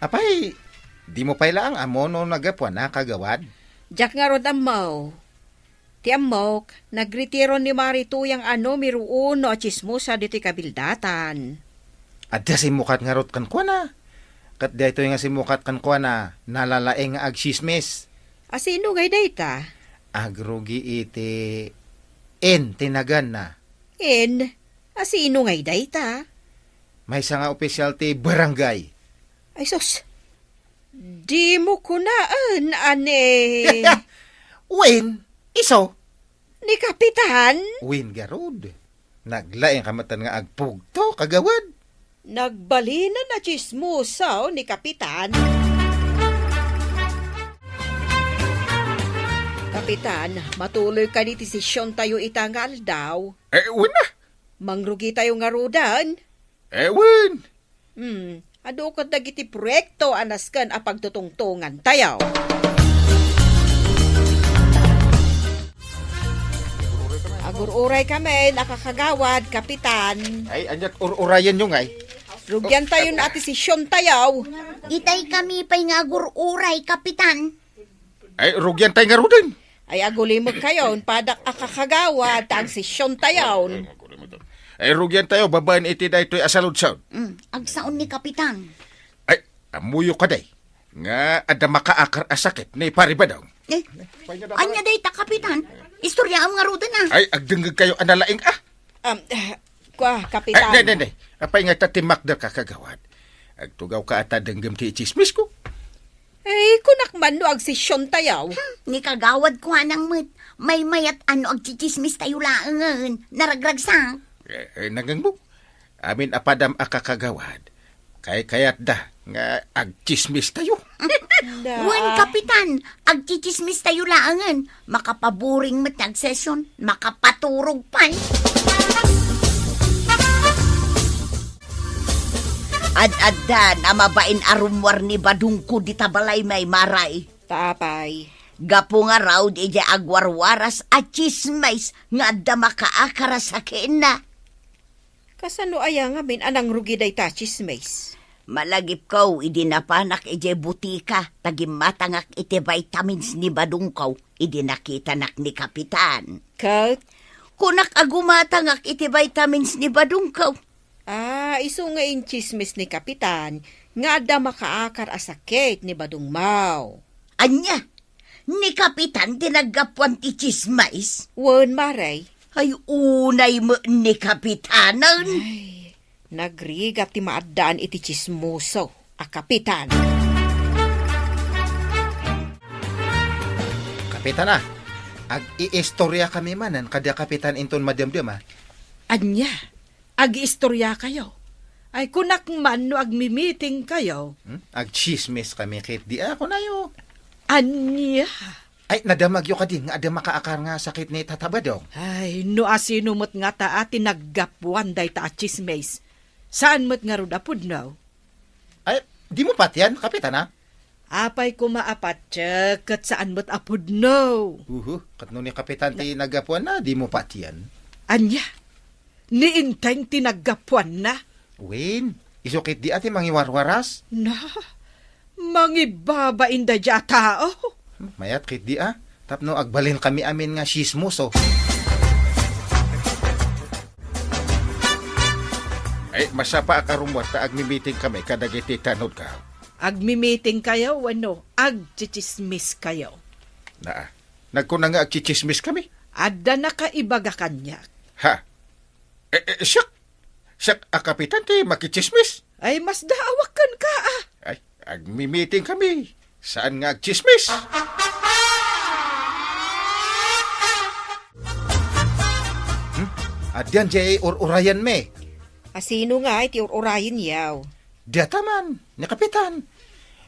[SPEAKER 6] Apay, di mo pala ang amo no nagapuan na kagawad?
[SPEAKER 5] Jak nga rod amaw. Ti amok, nagretiro ni Marituyang ano miruuno at chismosa diti kabildatan.
[SPEAKER 6] At da simukat nga rot kan kwa na. Kat dito nga simukat kan kwa na nalalaeng nga agsismes.
[SPEAKER 5] Asino ngay dayta?
[SPEAKER 6] Agrugi iti tinagan na.
[SPEAKER 5] Asino ngay dayta?
[SPEAKER 6] May isa nga opisyal ti barangay.
[SPEAKER 5] Ay sus, di mo kunaan, ane.
[SPEAKER 6] Win, iso.
[SPEAKER 5] Ni Kapitan?
[SPEAKER 6] Win garod. Naglaeng kamatan nga agpugto, kagawad.
[SPEAKER 5] Nagbalina na chismosa ni Kapitan. Kapitan, matuloy ka ni desisyon tayo itangal daw.
[SPEAKER 2] Win na.
[SPEAKER 5] Mangrugi tayo nga rodan.
[SPEAKER 2] Win.
[SPEAKER 5] Ado ka dagiti proyekto anaskan a pagtutungtungan tayaw. Agur-uray kami, nakakagawad, Kapitan.
[SPEAKER 2] Ay, anyat urayan nyo ngay.
[SPEAKER 5] Rugyan tayo na atisisyon tayaw.
[SPEAKER 1] Itay kami pa'y nga uray, Kapitan.
[SPEAKER 2] Ay, rugyan tayo nga rudin.
[SPEAKER 5] Ay agulimog kayon, padak akakagawad, ang sisyon tayaw.
[SPEAKER 2] Ay, rugyan tayo, babaan iti da ito'y asalod sound.
[SPEAKER 1] Agsaon ni Kapitan.
[SPEAKER 2] Ay, amuyo ka day. Nga, ada makaakar asakit ni Paribadaw.
[SPEAKER 1] Anya day ta, Kapitan. Istorya ang nga ruda na.
[SPEAKER 2] Ay, agdengag kayo analaing
[SPEAKER 5] Kapitan.
[SPEAKER 2] Ay, nay. Apay nga tatimak da kakagawad. Agtugaw ka ata denggam ti chismis ko.
[SPEAKER 5] Ay, kunakman no ag sisyon tayaw.
[SPEAKER 1] Ni kagawad ko anang met. May mayat ano ag chichismis tayo laangan. Naragragsak.
[SPEAKER 2] Nagang mo. Amin apadam akakagawad. Kayat da nga agchismis tayo.
[SPEAKER 1] Wen, Kapitan, agchichismis tayo laangan. Makapaburing matag session. Makapaturog pa. Ad-addan, amabain arumwar ni Badungko di tabalay may maray.
[SPEAKER 5] Tapay.
[SPEAKER 1] Gapo nga raw di agwarwaras at chismis nga da makaakara sa na.
[SPEAKER 5] Kasano aya nga min anang rugi day ta chismes?
[SPEAKER 1] Malagip ko, idinapanak ije butika, tagimatangak iti vitamins ni Badungkaw, idinakitanak ni Kapitan.
[SPEAKER 5] Kat?
[SPEAKER 1] Kunak agumatangak iti vitamins ni Badungkaw.
[SPEAKER 5] Iso nga in chismes ni Kapitan, nga da makaakar asakit ni Badungmaw.
[SPEAKER 1] Anya, ni Kapitan tinagapuan ti chismis?
[SPEAKER 5] Wen maray.
[SPEAKER 1] Ay, unay mo ni Kapitanan.
[SPEAKER 5] Ay, nagrigat ti maadaan iti chismoso, Kapitan.
[SPEAKER 6] Kapitan ag-iistorya kami manan kada Kapitan inton madamdam
[SPEAKER 5] Anya,
[SPEAKER 3] ag-istorya kayo. Ay kunak man no agmi-meeting kayo.
[SPEAKER 6] Ag-chismis kami kit di ako na yo.
[SPEAKER 3] Anya.
[SPEAKER 6] Ay, nadamag yo ka din nga ada makaakar nga sakit ni tatabadong.
[SPEAKER 3] Ay, no asinumot nga ta ati naggapuan day ta chismes. Saan mo't nga rudapod no?
[SPEAKER 6] Ay, di mo patian, kapitana?
[SPEAKER 3] Apay kumaapat kat saan mo't apod no?
[SPEAKER 6] Katno ni kapitan ti nagapuan na, di mo patian.
[SPEAKER 3] Anya, niinteng tinaggapuan na.
[SPEAKER 6] Win, isukit di ati mangiwarwaras.
[SPEAKER 3] Na, mangibabain da dya tao.
[SPEAKER 6] Mayat kit di tapno agbalin kami amin nga sismuso.
[SPEAKER 2] Ay, masapa akarumwat ta agmi-meeting kami kadagiti tanod ka.
[SPEAKER 3] Agmi-meeting kayo, wano, agchichismis kayo.
[SPEAKER 2] Nagkuna nga agchichismis kami.
[SPEAKER 3] Ada na kaibaga kanya.
[SPEAKER 2] Ha? Siyak, kapitan ti makichismis.
[SPEAKER 3] Ay, mas daawakan ka
[SPEAKER 2] Ay, agmi-meeting kami. Saan nga agchismis?
[SPEAKER 6] Adyan jay urayan me.
[SPEAKER 5] Asino nga iti urayin yaw?
[SPEAKER 6] Dataman, ni kapitan.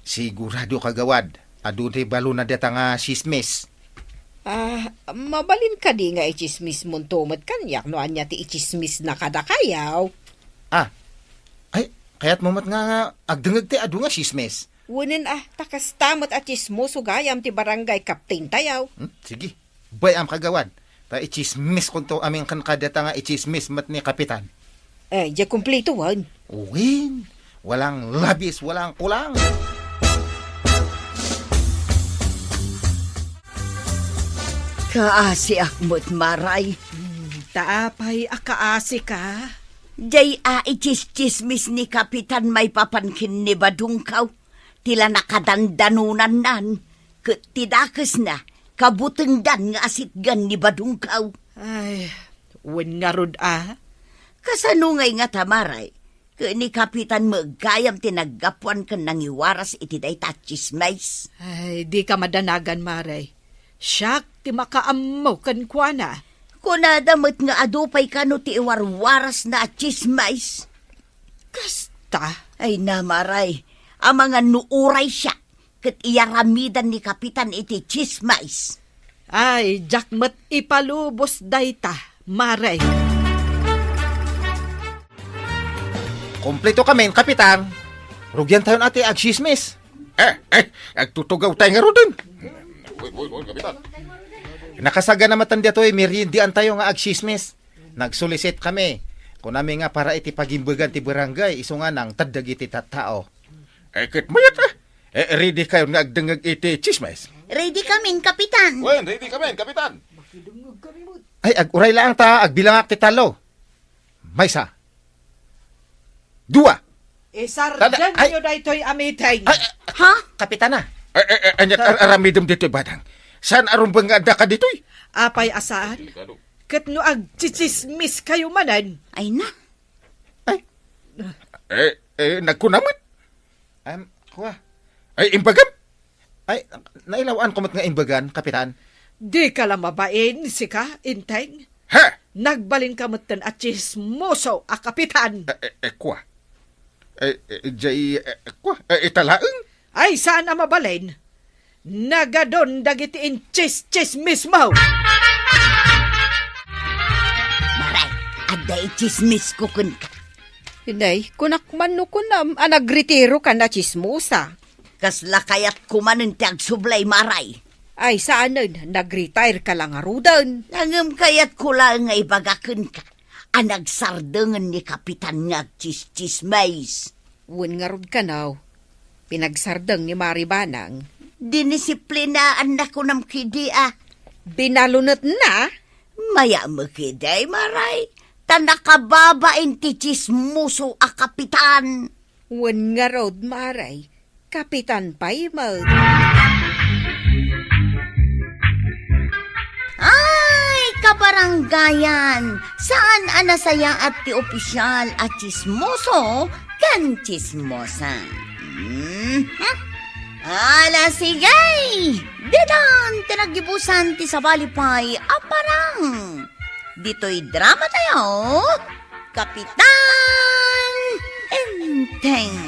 [SPEAKER 6] Sigurado kagawad. Adun ti balo na data nga sismis.
[SPEAKER 5] Mabalin ka di nga ichismis mong tumad kanyak no anya ti ichismis na kadakayaw.
[SPEAKER 6] Ay, kaya't mamat nga agdengag ti adu nga sismis.
[SPEAKER 5] Wunin takas tamot at chismoso gayam ti barangay kaptain tayaw.
[SPEAKER 6] Sige, bayam kagawad. Ta ichismis kung to aming kan kadata nga ichismis mat ni kapitan.
[SPEAKER 5] Di kumplito wan.
[SPEAKER 6] Win, walang labis, walang kulang.
[SPEAKER 1] Kaasi akmot maray.
[SPEAKER 3] Taapay akaasi ka.
[SPEAKER 1] Day ichis-chismis ni Kapitan may papankin ni Badungkaw. Tila nakadandanunan nan. Tidakas na, kabutengdan nga asitgan ni Badungkaw.
[SPEAKER 3] Ay, wen nga rod
[SPEAKER 1] Kasanungay nga tamaray. Ni Kapitan magkayam tinaggapuan ka nang iwaras iti day tachismais.
[SPEAKER 3] Ay, di ka madanagan, Maray. Siyak, ti makaammo kan kwa na.
[SPEAKER 1] Kunadamot nga adupay ka no ti iwarwaras na chismais.
[SPEAKER 3] Kasta?
[SPEAKER 1] Ay namaray, ang mga nuuray siya, kat iyaramidan ni Kapitan iti chismais.
[SPEAKER 3] Ay, jakmat ipalubos dayta, Maray.
[SPEAKER 6] Kompleto kami, kapitan. Rugyan tayo ati agsismis.
[SPEAKER 2] Agtutugaw tayo nga rodin.
[SPEAKER 6] Nakasaga na matanda to merindian tayo nga agsismis. Nagsulisit kami. Kung namin nga para iti pagimbagan ti barangay, iso nga nang tadag iti tattao.
[SPEAKER 2] Kit mayat ready kayo nga agdengag iti chismis.
[SPEAKER 1] Ready kaming, Kapitan.
[SPEAKER 2] Ready kami, kapitan.
[SPEAKER 6] Ay, aguray lang ta, agbilangak ti talo. Maysa. Dua.
[SPEAKER 3] Isardan
[SPEAKER 6] Ay.
[SPEAKER 3] nyo daytoy amitay.
[SPEAKER 1] Ha?
[SPEAKER 6] Kapitana.
[SPEAKER 2] Anyak aramidom dito badang. Saan arumbang nga ada ka dito'y?
[SPEAKER 3] Apay asaan? Kat no agchichismis kayo manan.
[SPEAKER 1] Ay na.
[SPEAKER 2] Nagkunamit.
[SPEAKER 6] Kuha.
[SPEAKER 2] Ay, imbagam.
[SPEAKER 6] Ay, nailawaan ko mat nga imbagan, kapitan.
[SPEAKER 3] Di ka lang mabain, sika, inteng.
[SPEAKER 2] Ha?
[SPEAKER 3] Nagbalin ka matan at chismoso, kapitan.
[SPEAKER 2] Kwa. Kwa. Italaang.
[SPEAKER 3] Ay, saan ang mabalin? Nagadon dagiti in chismis mo.
[SPEAKER 1] Maray, aday chismis ko kun ka.
[SPEAKER 5] Hinay, kunak man no kunam, nagritiro ka na chismosa.
[SPEAKER 1] Kasla kayat kumanin ti agsublay, Maray.
[SPEAKER 5] Ay, saan nun? Nag-retire ka lang arudan.
[SPEAKER 1] Nangam kayat kula nga ibagakan ka. Anagsardengan ni Kapitan nga agchis-chismais.
[SPEAKER 5] Wun nga rod ka now. Pinagsardeng ni Maribanang.
[SPEAKER 1] Dinisiplinaan na ko ng kidia.
[SPEAKER 5] Binalunot na?
[SPEAKER 1] Maya mo kiday, Maray. Tanakababain ti chismuso a Kapitan.
[SPEAKER 5] Wun nga rod, Maray. Kapitan Paimag.
[SPEAKER 1] Ay, kabaranggayan! Saan anasaya at ti opisyal at chismoso kan chismosa? Ala sigay! Dedan tinagibusan ti sabalipay aparang! Dito'y drama tayo! Kapitan Enteng.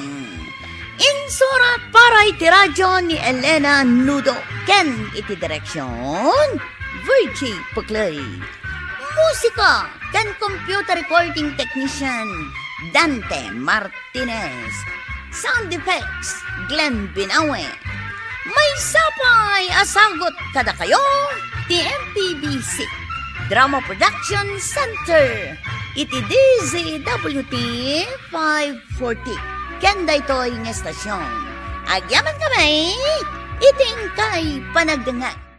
[SPEAKER 1] Insurat para iti radyo ni Elena Nudo. Ken iti direksyon Virgie Puglay. Musika ken computer recording technician Dante Martinez. Sound effects Glenn Binawe. May sapay asagot kada kayo ti MPBC Drama Production Center iti DZWT 540. Kenda ito'y ng estasyon. Agyaman kami, iting kay panagdangat.